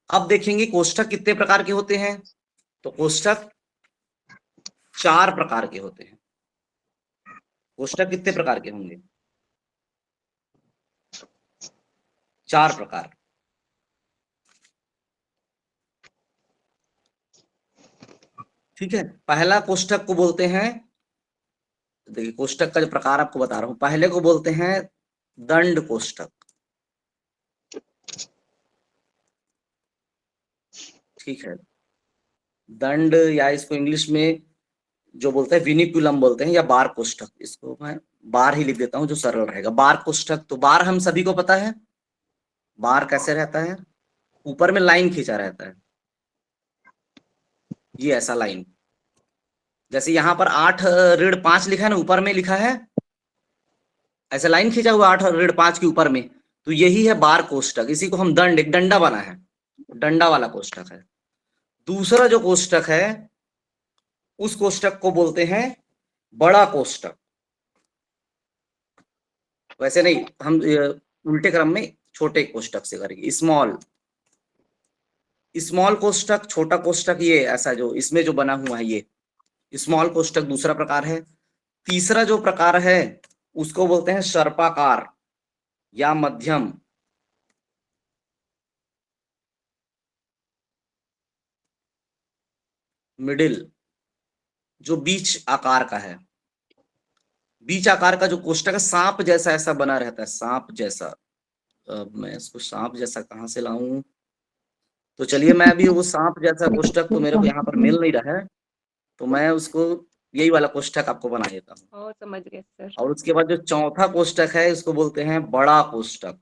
अब देखेंगे कोष्टक कितने प्रकार के होते हैं। तो कोष्टक 4 प्रकार के होते हैं। कोष्टक कितने प्रकार के होंगे? 4 प्रकार। ठीक है, पहला कोष्ठक को बोलते हैं, देखिए कोष्ठक का जो प्रकार आपको बता रहा हूं, पहले को बोलते हैं दंड कोष्ठक। ठीक है, दंड या इसको इंग्लिश में जो बोलते हैं विनिकुलम बोलते हैं, या बार कोष्ठक। इसको मैं बार ही लिख देता हूं जो सरल रहेगा। बार कोष्ठक, तो बार हम सभी को पता है बार कैसे रहता है, ऊपर में लाइन खींचा रहता है, ये ऐसा लाइन, जैसे यहां पर 8-5 लिखा है ना, ऊपर में लिखा है ऐसे लाइन खींचा हुआ 8-5 के ऊपर में, तो यही है बार कोष्ठक। इसी को हम दंड, एक डंडा बना है, डंडा वाला कोष्ठक है। दूसरा जो कोष्ठक है उस कोष्ठक को बोलते हैं बड़ा कोष्ठक। वैसे नहीं, हम उल्टे क्रम में छोटे कोष्ठक से करेंगे, स्मॉल। स्मॉल कोष्ठक, छोटा कोष्ठक, ये ऐसा जो इसमें जो बना हुआ है ये स्मॉल कोष्ठक दूसरा प्रकार है। तीसरा जो प्रकार है उसको बोलते हैं सर्पाकार या मध्यम। मिडिल, जो बीच आकार का है, बीच आकार का जो कोष्ठक है, सांप जैसा ऐसा बना रहता है, सांप जैसा। अब मैं इसको सांप जैसा कहां से लाऊं, तो चलिए मैं अभी वो सांप जैसा कोष्ठक तो मेरे को यहाँ पर मिल नहीं रहा है, तो मैं उसको यही वाला कोष्ठक आपको बना देता हूँ। समझ गए सर। और उसके बाद जो चौथा कोष्ठक है उसको बोलते हैं बड़ा कोष्ठक।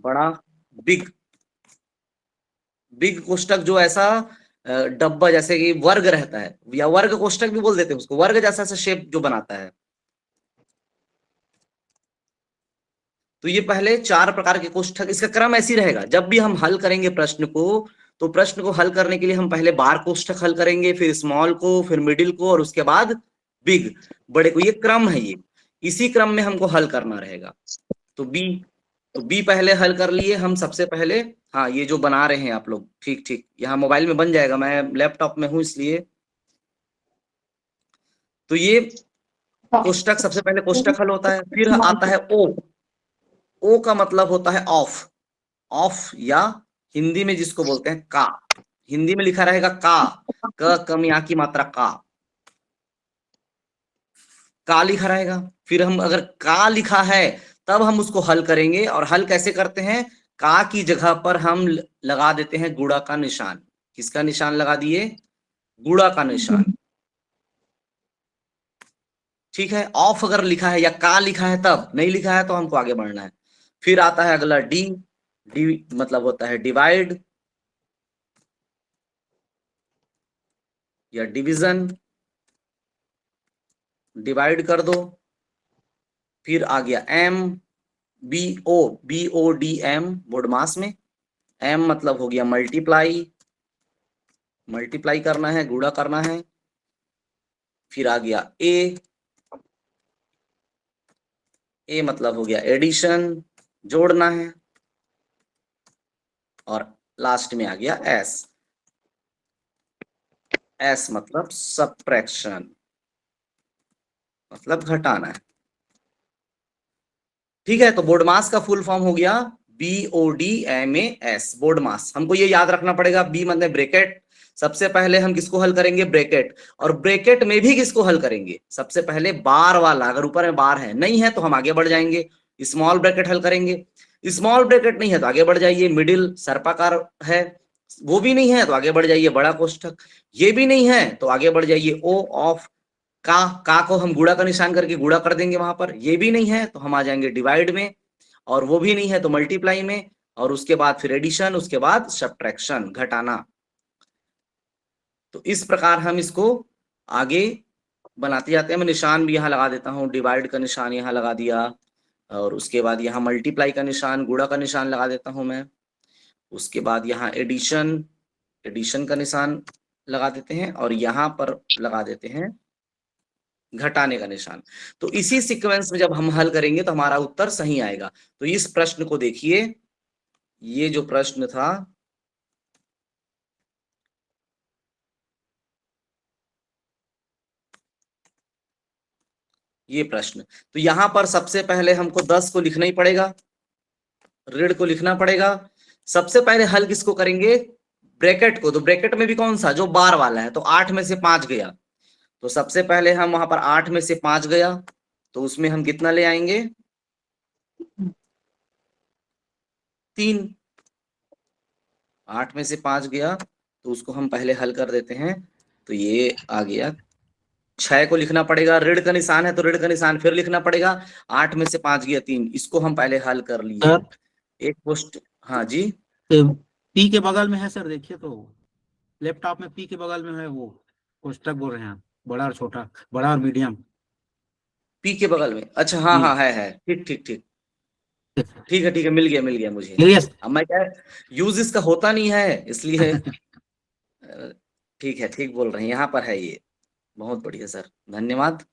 बड़ा, बिग। बिग कोष्ठक जो ऐसा डब्बा जैसे कि वर्ग रहता है, या वर्ग कोष्ठक भी बोल देते हैं उसको, वर्ग जैसा सा शेप जो बनाता है। तो ये पहले 4 प्रकार के कोष्ठक, इसका क्रम ऐसी रहेगा। जब भी हम हल करेंगे प्रश्न को, तो प्रश्न को हल करने के लिए हम पहले बार कोष्ठक हल करेंगे, फिर स्मॉल को, फिर मिडिल को, और उसके बाद बिग, बड़े को। ये क्रम है, ये इसी क्रम में हमको हल करना रहेगा। तो बी पहले हल कर लिए हम सबसे पहले। हाँ, ये जो बना रहे हैं आप लोग, ठीक ठीक, यहाँ मोबाइल में बन जाएगा, मैं लैपटॉप में हूं इसलिए। तो ये कोष्ठक, सबसे पहले कोष्ठक हल होता है। फिर आता है ओ। ओ का मतलब होता है ऑफ। ऑफ, या हिंदी में जिसको बोलते हैं का। हिंदी में लिखा रहेगा का, क कम या की मात्रा का लिखा रहेगा। फिर हम अगर का लिखा है तब हम उसको हल करेंगे। और हल कैसे करते हैं, का की जगह पर हम लगा देते हैं गुणा का निशान। किसका निशान लगा दिए, गुणा का निशान। ठीक है, ऑफ अगर लिखा है या का लिखा है तब, नहीं लिखा है तो हमको आगे बढ़ना है। फिर आता है अगला डी। डी मतलब होता है डिवाइड या डिवीजन, डिवाइड कर दो। फिर आ गया एम, BOD बोर्ड मास में। एम मतलब हो गया मल्टीप्लाई, मल्टीप्लाई करना है, गुणा करना है। फिर आ गया ए मतलब हो गया एडिशन, जोड़ना है। और लास्ट में आ गया एस मतलब सब्ट्रैक्शन, मतलब घटाना है। ठीक है, तो बोर्ड मास का फुल फॉर्म हो गया BODMAS, बोर्ड मास। हमको ये याद रखना पड़ेगा, बी मतलब ब्रैकेट। सबसे पहले हम किसको हल करेंगे, ब्रैकेट। और ब्रैकेट में भी किसको हल करेंगे, सबसे पहले बार वाला। अगर ऊपर में बार है, नहीं है तो हम आगे बढ़ जाएंगे, स्मॉल ब्रैकेट हल करेंगे। स्मॉल ब्रैकेट नहीं है तो आगे बढ़ जाइए, मिडिल सर्पाकार है, वो भी नहीं है तो आगे बढ़ जाइए बड़ा कोष्ठक, ये भी नहीं है तो आगे बढ़ जाइए ओ ऑफ। का को हम गुणा का निशान करके गुणा कर देंगे वहां पर, ये भी नहीं है तो हम आ जाएंगे डिवाइड में, और वो भी नहीं है तो मल्टीप्लाई में, और उसके बाद फिर एडिशन, उसके बाद सब्ट्रैक्शन, घटाना। तो इस प्रकार हम इसको आगे बनाते जाते हैं। मैं निशान भी यहाँ लगा देता हूँ, डिवाइड का निशान यहाँ लगा दिया, और उसके बाद यहाँ मल्टीप्लाई का निशान, गुणा का निशान लगा देता हूँ मैं। उसके बाद यहाँ एडिशन का निशान लगा देते हैं, और यहाँ पर लगा देते हैं घटाने का निशान। तो इसी सीक्वेंस में जब हम हल करेंगे तो हमारा उत्तर सही आएगा। तो इस प्रश्न को देखिए, ये जो प्रश्न था, ये प्रश्न। तो यहां पर सबसे पहले हमको 10 को लिखना ही पड़ेगा, ऋण को लिखना पड़ेगा। सबसे पहले हल किसको करेंगे, ब्रैकेट को। तो ब्रैकेट में भी कौन सा, जो बार वाला है। तो 8 में से 5 गया, तो सबसे पहले हम वहां पर 8 में से 5 गया, तो उसमें हम कितना ले आएंगे, 3। 8 में से 5 गया, तो उसको हम पहले हल कर देते हैं। तो ये आ गया, 6 को लिखना पड़ेगा, ऋण का निशान है तो ऋण का निशान फिर लिखना पड़ेगा। 8 में से 5 गया 3, इसको हम पहले हल कर लिए। सर एक पोस्ट, हाँ जी, पी के बगल में है सर, देखिए तो लैपटॉप में पी के बगल में है वो कोष्टक बोल रहे हैं आप, बड़ा और छोटा, बड़ा और मीडियम। पी के बगल में, अच्छा हाँ जी। हाँ है, ठीक ठीक ठीक ठीक है, ठीक है, मिल गया मुझे। यस अब मैं क्या, यूज इसका होता नहीं है इसलिए ठीक है, ठीक बोल रहे हैं, यहाँ पर है ये। बहुत बढ़िया सर, धन्यवाद।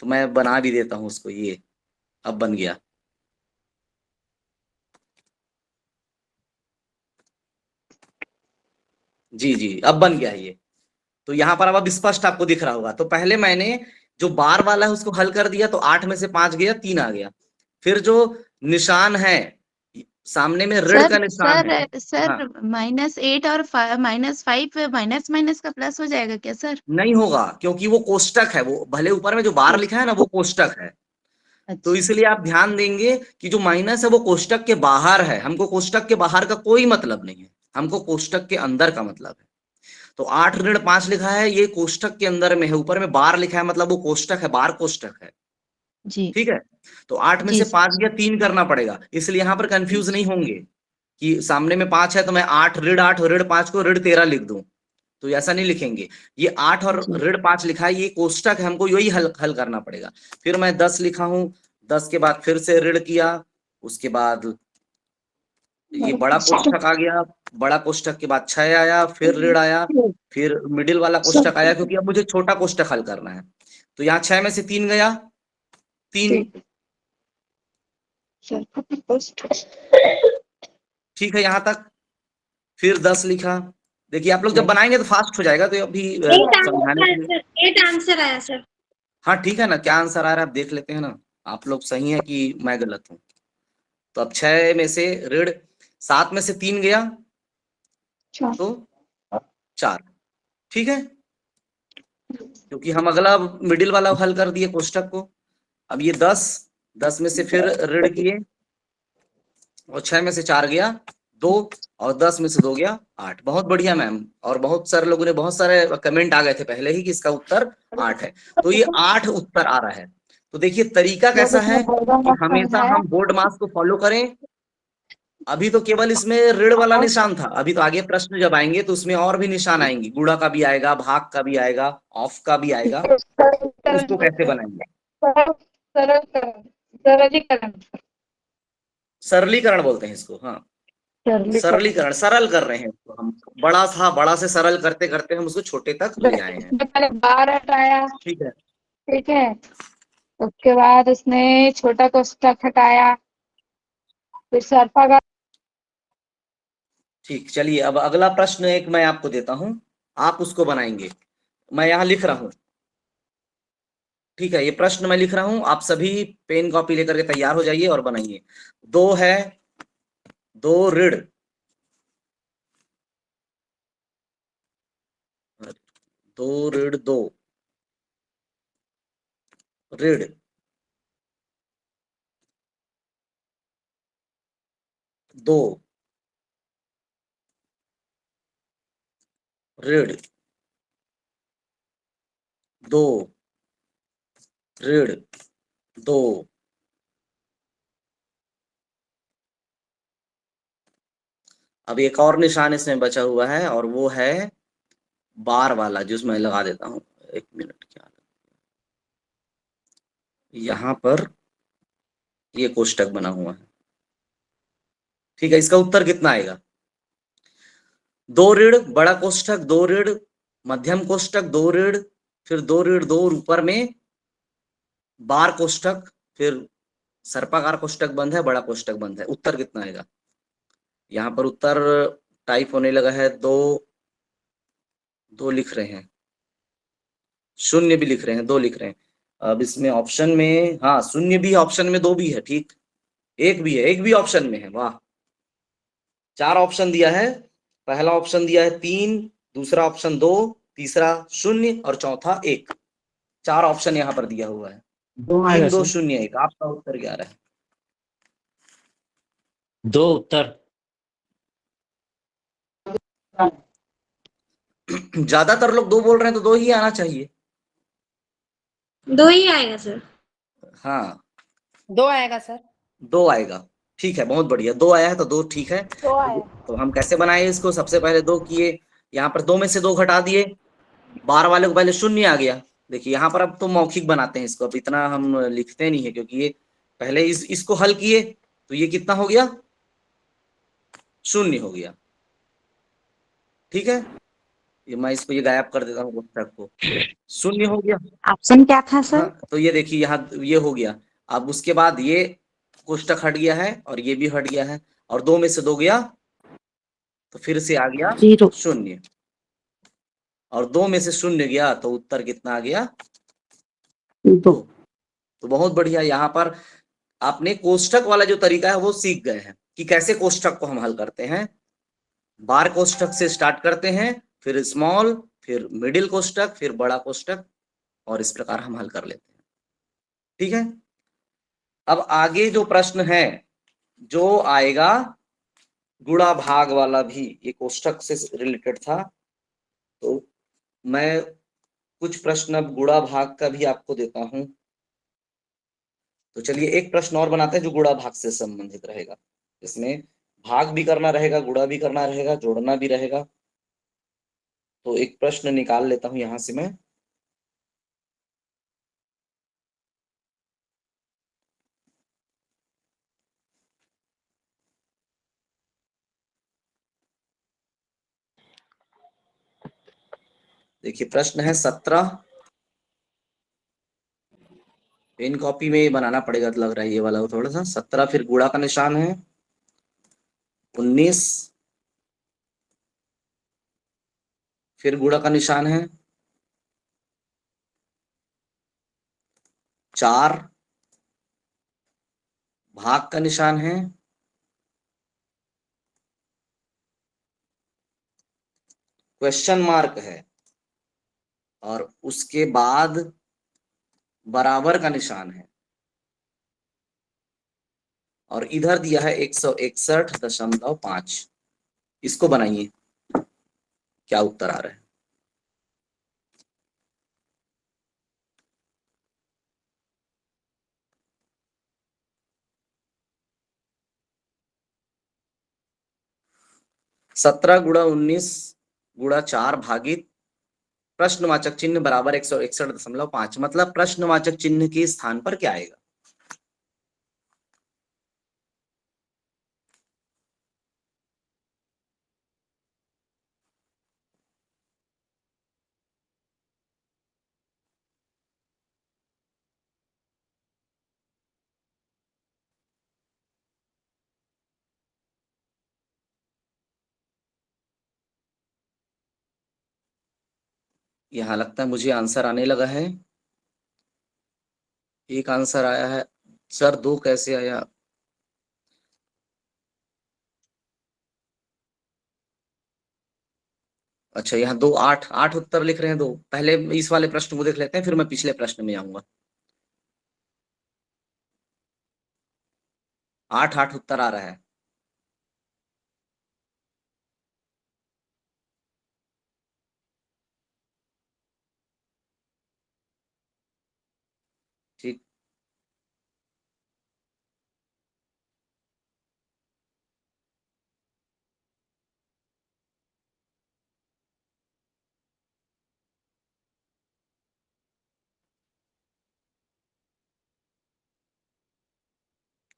तो मैं बना भी देता हूँ उसको, ये अब बन गया। जी जी, अब बन गया ये। तो यहाँ पर अब स्पष्ट आपको दिख रहा होगा। तो पहले मैंने जो बार वाला है उसको हल कर दिया, तो 8 में से 5 गया, 3 आ गया। फिर जो निशान है सामने में, ऋण का निशान है। सर हाँ, -8 और -5 माइनस माइनस का प्लस हो जाएगा क्या सर? नहीं होगा, क्योंकि वो कोष्टक है, वो भले ऊपर में जो बार लिखा है ना वो कोष्टक है। तो अच्छा इसलिए आप ध्यान देंगे कि जो माइनस है वो कोष्टक के बाहर है। हमको कोष्टक के बाहर का कोई मतलब नहीं है, हमको कोष्टक के अंदर का मतलब है। तो 8 ऋण 5 लिखा है, ये कोष्टक के अंदर में है, ऊपर में बार लिखा है, मतलब वो कोष्टक है, बार कोष्टक है। जी ठीक है। तो 8 में जी से सर। 5 गया, 3 करना पड़ेगा। इसलिए यहां पर कंफ्यूज नहीं होंगे कि सामने में 5 है तो मैं 8 ऋण 8 और ऋण 5 को ऋण 13 लिख दूं, तो ऐसा नहीं लिखेंगे। ये 8 और जी ऋण 5 लिखा है, ये कोष्टक है, हमको यही हल करना पड़ेगा। फिर मैं 10 लिखा हूं, 10 के बाद फिर से ऋण किया, उसके बाद ये बड़ा कोष्टक आ गया, बड़ा कोष्टक के बाद 6 आया, फिर ऋण आया, फिर मिडिल वाला कोष्टक आया, क्योंकि अब मुझे छोटा कोष्टक हल करना है। तो यहाँ 6 में से 3 गया, 3। ठीक है यहाँ तक। फिर 10 लिखा। देखिए आप लोग जब बनाएंगे तो फास्ट हो जाएगा, तो अभी समझाने के लिए। 8 आंसर आया सर। हाँ ठीक है ना, क्या आंसर आ रहा है आप देख लेते हैं ना, आप लोग सही है कि मैं गलत हूँ। तो अब 6 में से ऋण, 7 में से 3 गया तो 4। ठीक है, क्योंकि हम अगला मिडिल वाला हल कर दिए कोष्टक को। अब ये 10 में से फिर ऋण किए, और 6 में से 4 गया 2, और 10 में से 2 गया 8। बहुत बढ़िया मैम, और बहुत सारे लोगों ने, बहुत सारे कमेंट आ गए थे पहले ही कि इसका उत्तर 8 है। तो ये 8 उत्तर आ रहा है। तो देखिए तरीका कैसा है कि हमेशा हम बोर्ड मास को फॉलो करें। अभी तो केवल इसमें ऋण वाला निशान था, अभी तो आगे प्रश्न जब आएंगे तो उसमें और भी निशान आएंगे, गुणा का भी आएगा, भाग का भी आएगा, ऑफ का भी आएगा। तो उसको कैसे बनाएंगे, सरलीकरण बोलते हैं इसको। हाँ, सरलीकरण, सरल कर रहे हैं इसको हम। बड़ा था, बड़ा से सरल करते करते हम उसको छोटे तक ले आए हैं। पहले बार हटाया, ठीक है, ठीक है, उसके बाद उसने छोटा कोष्टक हटाया, फिर सरफा का। ठीक, चलिए अब अगला प्रश्न एक मैं आपको देता हूं, आप उसको बनाएंगे। मैं यहां लिख रहा हूं, ठीक है, ये प्रश्न मैं लिख रहा हूं, आप सभी पेन कॉपी लेकर के तैयार हो जाइए और बनाइए। 2 है, 2 ऋण 2 ऋण 2 ऋण 2 ऋण 2 ऋण 2। अब एक और निशान इसमें बचा हुआ है, और वो है बार वाला, जिसमें मैं लगा देता हूं। 1 मिनट, क्या यहां पर ये कोष्टक बना हुआ है। ठीक है, इसका उत्तर कितना आएगा, 2 ऋण बड़ा कोष्टक, 2 ऋण मध्यम कोष्टक, 2 ऋण, फिर 2 ऋण 2 ऊपर में बार कोष्टक, फिर सर्पाकार कोष्टक बंद है, बड़ा कोष्टक बंद है। उत्तर कितना आएगा, यहाँ पर उत्तर टाइप होने लगा है, 2 लिख रहे हैं, 0 भी लिख रहे हैं, 2 लिख रहे हैं। अब इसमें ऑप्शन में, हाँ शून्य भी है, ऑप्शन में 2 भी है, ठीक, एक भी है, एक भी ऑप्शन में है, वाह। 4 ऑप्शन दिया है, पहला ऑप्शन दिया है 3, दूसरा ऑप्शन 2, तीसरा 0 और चौथा 1। 4 ऑप्शन यहाँ पर दिया हुआ है, 2 आएगा 3 2 सर। 0 1। आपका उत्तर क्या रहा है? 2 उत्तर। ज्यादातर लोग 2 बोल रहे हैं, तो 2 ही आना चाहिए। 2 ही आएगा सर। हाँ 2 आएगा सर। 2 आएगा, ठीक है, बहुत बढ़िया, 2 आया है तो 2 ठीक है। तो आया। तो हम कैसे बनाए इसको? सबसे पहले 2 किए, यहाँ पर 2 में से 2 घटा दिए, 12 वाले को पहले 0 आ गया। देखिए यहाँ पर अब तो मौखिक बनाते हैं इसको, अब इतना हम लिखते नहीं है, क्योंकि ये पहले इसको हल किए, तो ये कितना हो गया? 0 हो गया, ठीक है। ये मैं इसको ये गायब कर देता हूँ पुस्तक को, 0 हो गया। ऑप्शन क्या था सर? हाँ तो ये देखिए यहाँ ये हो गया। अब उसके बाद ये कोष्टक हट गया है और ये भी हट गया है, और 2 में से 2 गया, तो फिर से आ गया 0, और 2 में से 0 गया, तो उत्तर कितना आ गया? 2। तो बहुत बढ़िया, यहाँ पर आपने कोष्टक वाला जो तरीका है वो सीख गए हैं कि कैसे कोष्टक को हम हल करते हैं। बार कोष्टक से स्टार्ट करते हैं, फिर स्मॉल, फिर मिडिल कोष्टक, फिर बड़ा कोष्टक, और इस प्रकार हम हल कर लेते हैं, ठीक है। अब आगे जो प्रश्न है जो आएगा, गुणा भाग वाला भी ये कोष्टक से रिलेटेड था, तो मैं कुछ प्रश्न अब गुणा भाग का भी आपको देता हूं। तो चलिए एक प्रश्न और बनाते हैं जो गुणा भाग से संबंधित रहेगा। इसमें भाग भी करना रहेगा, गुणा भी करना रहेगा, जोड़ना भी रहेगा। तो एक प्रश्न निकाल लेता हूं यहां से मैं। देखिए प्रश्न है 17, पेन कॉपी में बनाना पड़ेगा, तो लग रहा है ये वाला थोड़ा सा। 17 फिर गुणा का निशान है, 19 फिर गुणा का निशान है, 4 भाग का निशान है, क्वेश्चन मार्क है, और उसके बाद बराबर का निशान है, और इधर दिया है 161.5। इसको बनाइए, क्या उत्तर आ रहा है? सत्रह गुणा 19 गुणा 4 भागित प्रश्नवाचक चिन्ह बराबर 161.5, मतलब प्रश्नवाचक चिन्ह के स्थान पर क्या आएगा? यहाँ लगता है मुझे आंसर आने लगा है। एक आंसर आया है सर, 2 कैसे आया? अच्छा यहाँ 2 8 8 उत्तर लिख रहे हैं 2। पहले इस वाले प्रश्न को देख लेते हैं, फिर मैं पिछले प्रश्न में आऊंगा। 8 8 उत्तर आ रहा है। ठीक,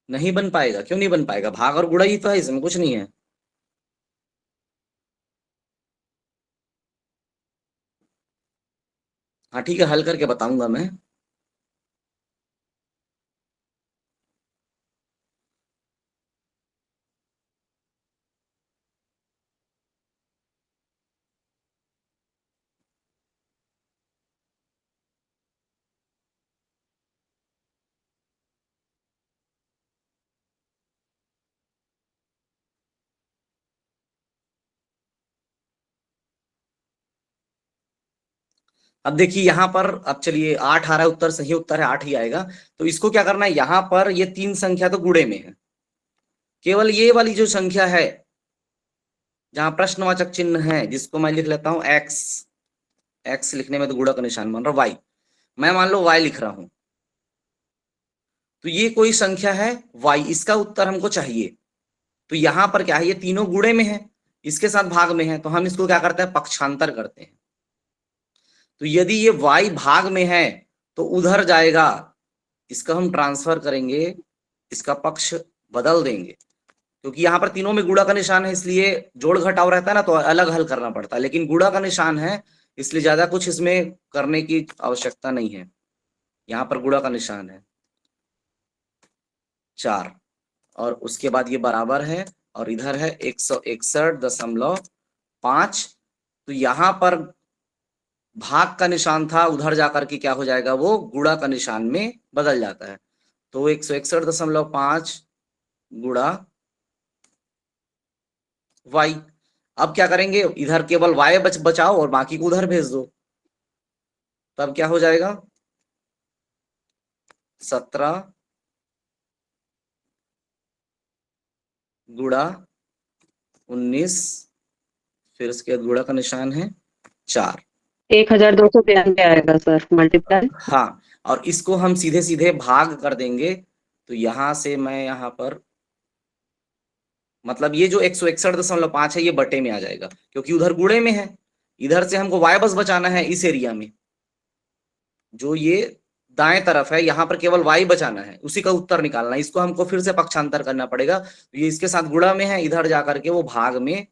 नहीं बन पाएगा? क्यों नहीं बन पाएगा? भाग और गुणा ही तो है, इसमें कुछ नहीं है। हाँ ठीक है, हल करके बताऊंगा मैं। अब देखिए यहाँ पर, अब चलिए 8 आ रहा है उत्तर, सही उत्तर है 8 ही आएगा। तो इसको क्या करना है, यहाँ पर ये 3 संख्या तो गुणे में है, केवल ये वाली जो संख्या है जहां प्रश्नवाचक चिन्ह है, जिसको मैं लिख लेता हूं x, x लिखने में तो गुणा का निशान मान रहा हूं, y, मैं मान लो y लिख रहा हूं, तो ये कोई संख्या है y, इसका उत्तर हमको चाहिए। तो यहां पर क्या है, ये तीनों गुणे में है, इसके साथ भाग में है, तो हम इसको क्या करते हैं, पक्षांतर करते हैं। तो यदि ये y भाग में है तो उधर जाएगा, इसका हम ट्रांसफर करेंगे, इसका पक्ष बदल देंगे, क्योंकि यहाँ पर तीनों में गुणा का निशान है, इसलिए जोड़ घटाव रहता है ना, तो अलग हल करना पड़ता है, लेकिन गुणा का निशान है इसलिए ज्यादा कुछ इसमें करने की आवश्यकता नहीं है। यहाँ पर गुणा का निशान है 4, और उसके बाद ये बराबर है, और इधर है 161.5। तो यहाँ पर भाग का निशान था, उधर जाकर के क्या हो जाएगा, वो गुणा का निशान में बदल जाता है। तो 161.5 गुणा y। अब क्या करेंगे, इधर केवल y बचाओ और बाकी को उधर भेज दो, तब क्या हो जाएगा 17 गुणा 19, फिर उसके बाद गुणा का निशान है 4। 1293 आएगा सर, मल्टीप्लाई। हाँ, और इसको हम सीधे सीधे भाग कर देंगे, तो यहां से मैं यहाँ पर, मतलब ये जो 161.5 है ये बटे में आ जाएगा, क्योंकि उधर गुणे में है, इधर से हमको y बस बचाना है। इस एरिया में जो ये दाएं तरफ है, यहाँ पर केवल y बचाना है, उसी का उत्तर निकालना है। इसको हमको फिर से पक्षांतर करना पड़ेगा, तो ये इसके साथ गुणा में है, इधर जाकर के वो भाग में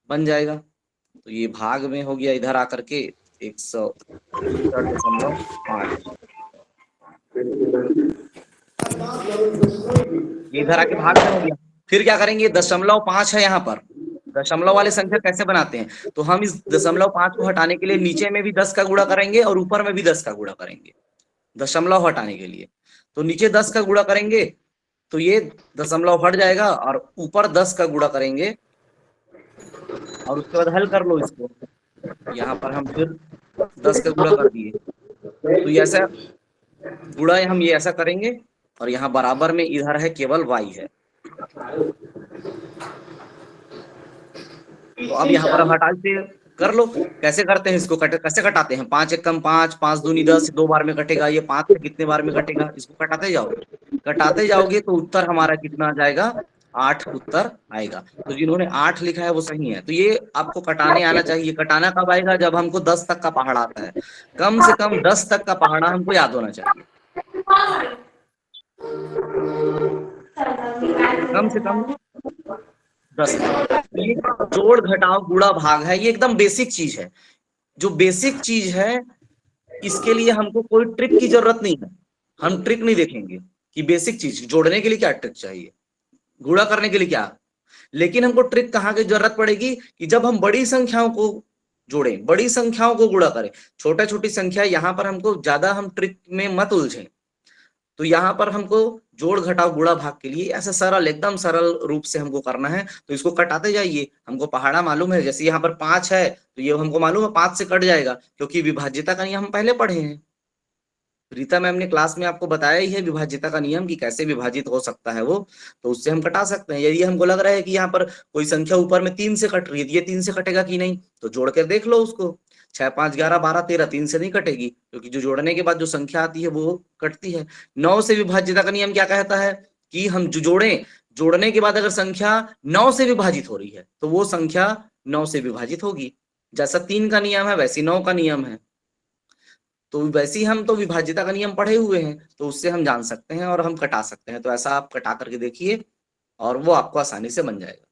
बन जाएगा। तो ये भाग में हो गया, इधर आकर के 161.5, ये इधर आके भाग में हो गया। फिर क्या करेंगे, 0.5 है यहाँ पर, दशमलव वाले संख्या कैसे बनाते हैं, तो हम इस 0.5 को हटाने के लिए नीचे में भी 10 का गुणा करेंगे और ऊपर में भी 10 का गुणा करेंगे, दशमलव हटाने के लिए। तो नीचे 10 का गुणा करेंगे तो ये दशमलव हट जाएगा, और ऊपर 10 का गुणा करेंगे, और उसके बाद हल कर लो इसको। यहाँ पर हम फिर 10 का गुणा कर दिए, तो ये ऐसा गुणा हम ये ऐसा करेंगे, और यहाँ बराबर में इधर है केवल y है। तो अब यहाँ पर हटा से कर लो, कैसे करते हैं इसको, कैसे कटाते हैं, 5 एकम 5, 5 दूनी 10, 2 बार में कटेगा, ये 5 से कितने बार में कटेगा, इसको कटाते जाओगे तो उत्तर हमारा कितना आ जाएगा, 8 उत्तर आएगा। तो जिन्होंने 8 लिखा है वो सही है। तो ये आपको कटाने आना चाहिए। कटाना कब आएगा, जब हमको 10 तक का पहाड़ा आता है, कम से कम 10 तक का पहाड़ा हमको याद होना चाहिए, कम से कम 10। ये जोड़ घटाव गुणा भाग है, ये एकदम बेसिक चीज है। जो बेसिक चीज है इसके लिए हमको कोई ट्रिक की जरूरत नहीं है, हम ट्रिक नहीं देखेंगे कि बेसिक चीज जोड़ने के लिए क्या ट्रिक चाहिए, गुणा करने के लिए क्या, लेकिन हमको ट्रिक कहाँ की जरूरत पड़ेगी कि जब हम बड़ी संख्याओं को जोड़ें, बड़ी संख्याओं को गुणा करें। छोटा छोटी संख्या यहाँ पर हमको ज्यादा, हम ट्रिक में मत उलझें। तो यहाँ पर हमको जोड़ घटाव गुणा भाग के लिए ऐसा सरल, एकदम सरल रूप से हमको करना है। तो इसको कटाते जाइए, हमको पहाड़ा मालूम है, जैसे यहाँ पर 5 है तो ये हमको मालूम है 5 से कट जाएगा, क्योंकि विभाज्यता का नियम हम पहले पढ़े हैं। रीता मैम ने क्लास में आपको बताया ही है विभाज्यता का नियम कि कैसे विभाजित हो सकता है वो, तो उससे हम कटा सकते हैं। यदि हमको लग रहा है कि यहाँ पर कोई संख्या ऊपर में 3 से कट रही है, ये 3 से कटेगा कि नहीं, तो जोड़ कर देख लो उसको। 6, 5, 11, 12, 13 3 से नहीं कटेगी, क्योंकि जो जोड़ने के बाद जो संख्या आती है वो कटती है। 9 से विभाज्यता का नियम क्या कहता है कि हम जो जोड़ने के बाद अगर संख्या 9 से विभाजित हो रही है तो वो संख्या 9 से विभाजित होगी। जैसा 3 का नियम है वैसे 9 का नियम है, तो वैसे ही हम तो विभाज्यता का नियम पढ़े हुए हैं, तो उससे हम जान सकते हैं और हम कटा सकते हैं। तो ऐसा आप कटा करके देखिए और वो आपको आसानी से बन जाएगा।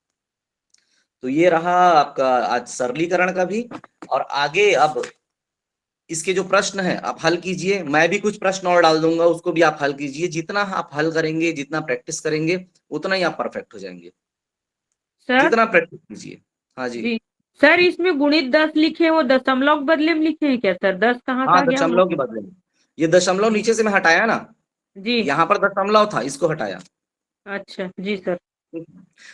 तो ये रहा आपका आज सरलीकरण का भी। और आगे अब इसके जो प्रश्न है आप हल कीजिए, मैं भी कुछ प्रश्न और डाल दूंगा, उसको भी आप हल कीजिए। जितना आप हल करेंगे, जितना प्रैक्टिस करेंगे, उतना ही आप परफेक्ट हो जाएंगे। सर जितना प्रैक्टिस कीजिए। हाँ जी सर, इसमें गुणित 10 लिखे हैं, वो दशमलव के बदले में लिखे हैं क्या सर? 10 कहाँ हाँ, से आ गया? दशमलव के बदले में ये दशमलव नीचे से मैं हटाया ना जी, यहाँ पर दशमलव था, इसको हटाया। अच्छा जी सर।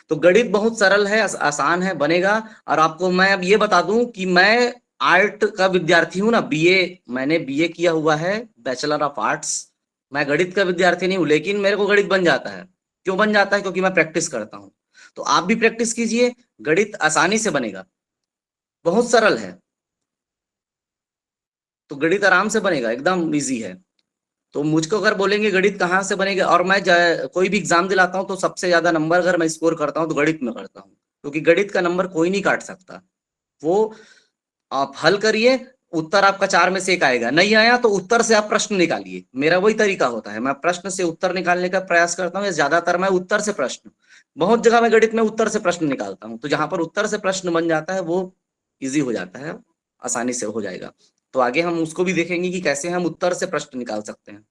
तो गणित बहुत सरल है, आसान है, बनेगा। और आपको मैं अब ये बता दूं कि मैं आर्ट का विद्यार्थी हूँ ना, बीए, मैंने बीए किया हुआ है, बैचलर ऑफ आर्ट्स। मैं गणित का विद्यार्थी नहीं हूँ, लेकिन मेरे को गणित बन जाता है। क्यों बन जाता है? क्योंकि मैं प्रैक्टिस करता हूँ। तो आप भी प्रैक्टिस कीजिए, गणित आसानी से बनेगा, बहुत सरल है। तो गणित आराम से बनेगा, एकदम इजी है। तो मुझको अगर बोलेंगे गणित कहाँ से बनेगा, और मैं कोई भी एग्जाम दिलाता हूँ तो सबसे ज्यादा नंबर अगर मैं स्कोर करता हूँ तो गणित में करता हूँ, क्योंकि गणित का नंबर कोई नहीं काट सकता। वो आप हल करिए, उत्तर आपका 4 में से 1 आएगा। नहीं आया तो उत्तर से आप प्रश्न निकालिए। मेरा वही तरीका होता है, मैं प्रश्न से उत्तर निकालने का प्रयास करता हूँ, या ज्यादातर मैं उत्तर से प्रश्न, बहुत जगह मैं गणित में उत्तर से प्रश्न निकालता हूँ। तो जहां पर उत्तर से प्रश्न बन जाता है वो इजी हो जाता है, आसानी से हो जाएगा। तो आगे हम उसको भी देखेंगे कि कैसे हम उत्तर से प्रश्न निकाल सकते हैं।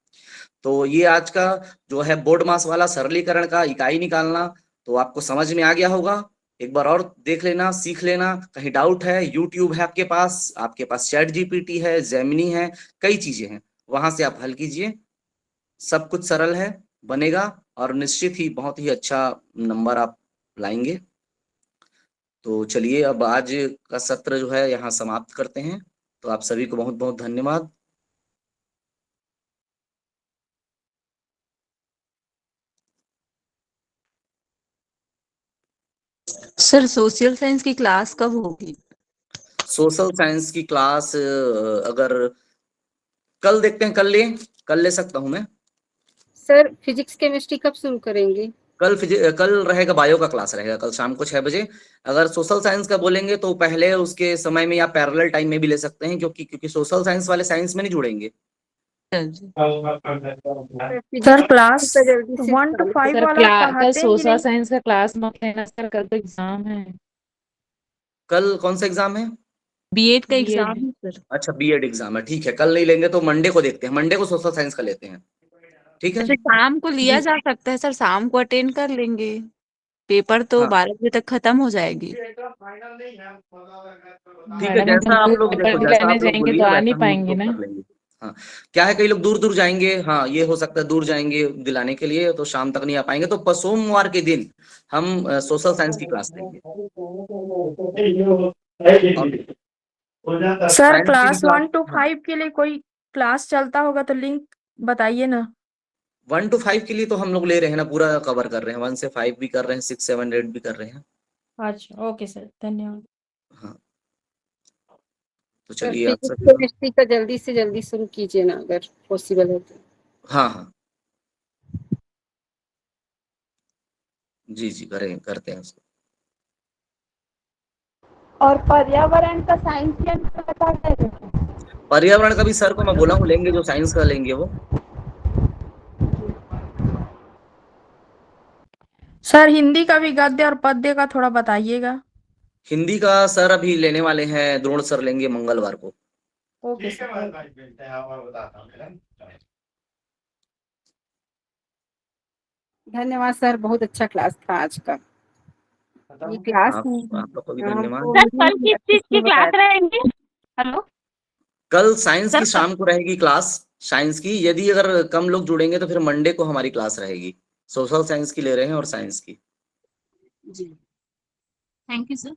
तो ये आज का जो है बोर्ड मास वाला सरलीकरण का इकाई निकालना, तो आपको समझ में आ गया होगा। एक बार और देख लेना, सीख लेना। कहीं डाउट है, यूट्यूब है आपके पास चैट जीपीटी है, जेमिनी है, कई चीजें हैं, वहां से आप हल कीजिए। सब कुछ सरल है, बनेगा, और निश्चित ही बहुत ही अच्छा नंबर आप लाएंगे। तो चलिए अब आज का सत्र जो है यहाँ समाप्त करते हैं। तो आप सभी को बहुत बहुत धन्यवाद। सर सोशल साइंस की क्लास कब होगी? सोशल साइंस की क्लास अगर कल देखते हैं, कल ले सकता हूं मैं। सर फिजिक्स केमिस्ट्री कब शुरू करेंगे? कल रहेगा, बायो का क्लास रहेगा कल शाम को 6 बजे। अगर सोशल साइंस का बोलेंगे तो पहले उसके समय में या पैरेलल टाइम में भी ले सकते हैं, क्योंकि सोशल साइंस वाले साइंस में नहीं जुड़ेंगे। सर क्लास 1 to 5 सर वाला कल पढ़ाते हैं कि सोशल नहीं? साइंस का क्लास मत लेना सर, कल तो एग्जाम है। कल कौन सा एग्जाम है? बीएड का B.Ed. एग्जाम है सर। अच्छा, बीएड एग्जाम है, ठीक है, कल नहीं लेंगे तो मंडे को देखते हैं, मंडे को सोशल साइंस का लेते हैं, ठीक है। अच्छा शाम को लिया जा सकता है सर, शाम को अटेंड कर लेंगे, पेपर तो हाँ 12 बजे तक खत्म हो जाएगी। ठीक है, मैडम जैसा आप लोग देखो, पेपर जैसा लेने आप लोग जाएंगे तो बोलिएगा आ वैसा नहीं हम पाएंगे लोग ना। कर लेंगे। हाँ, क्या है, कई लोग दूर दूर जाएंगे, हाँ ये हो सकता है दूर जाएंगे दिलाने के लिए, तो शाम तक नहीं आ पाएंगे। तो सोमवार के दिन हम सोशल साइंस की क्लास लेंगे। सर साइंस की क्लास भी 1 to 5 के लिए कोई क्लास चलता होगा तो लिंक बताइए ना। 1 to 5 के लिए तो हम लोग ले रहे हैं ना, पूरा कवर कर रहे हैं, 1 से 5 भी कर रहे हैं, 6, 7, 8 भी कर रहे हैं। अच्छा ओके सर, धन्यवाद। हाँ, तो सर चलिए आप फिजिक्स सभी केमिस्ट्री का जल्दी से जल्दी शुरू कीजिए ना, अगर पॉसिबल हो तो। हाँ हाँ जी जी, करते हैं उसको। और पर्यावरण का साइंस के अंदर बता दें। पर्यावरण का भी सर को मैं बोला हूँ लेंगे, जो साइंस का लेंगे वो। सर हिंदी का भी गद्य और पद्य का थोड़ा बताइएगा। हिंदी का सर अभी लेने वाले हैं, द्रोण सर लेंगे मंगलवार को। Okay sir. धन्यवाद सर, बहुत अच्छा क्लास था आज का। ये क्लास आप लोगों को भी हमको धन्यवाद। सर कल किस चीज की बताया क्लास रहेंगे? हेलो कल साइंस की सर शाम को रहेगी क्लास, साइंस की। यदि अगर कम लोग जुड़ेंगे तो फिर मंडे को हमारी क्लास रहेगी। सोशल साइंस की ले रहे हैं और साइंस की। जी थैंक यू सर।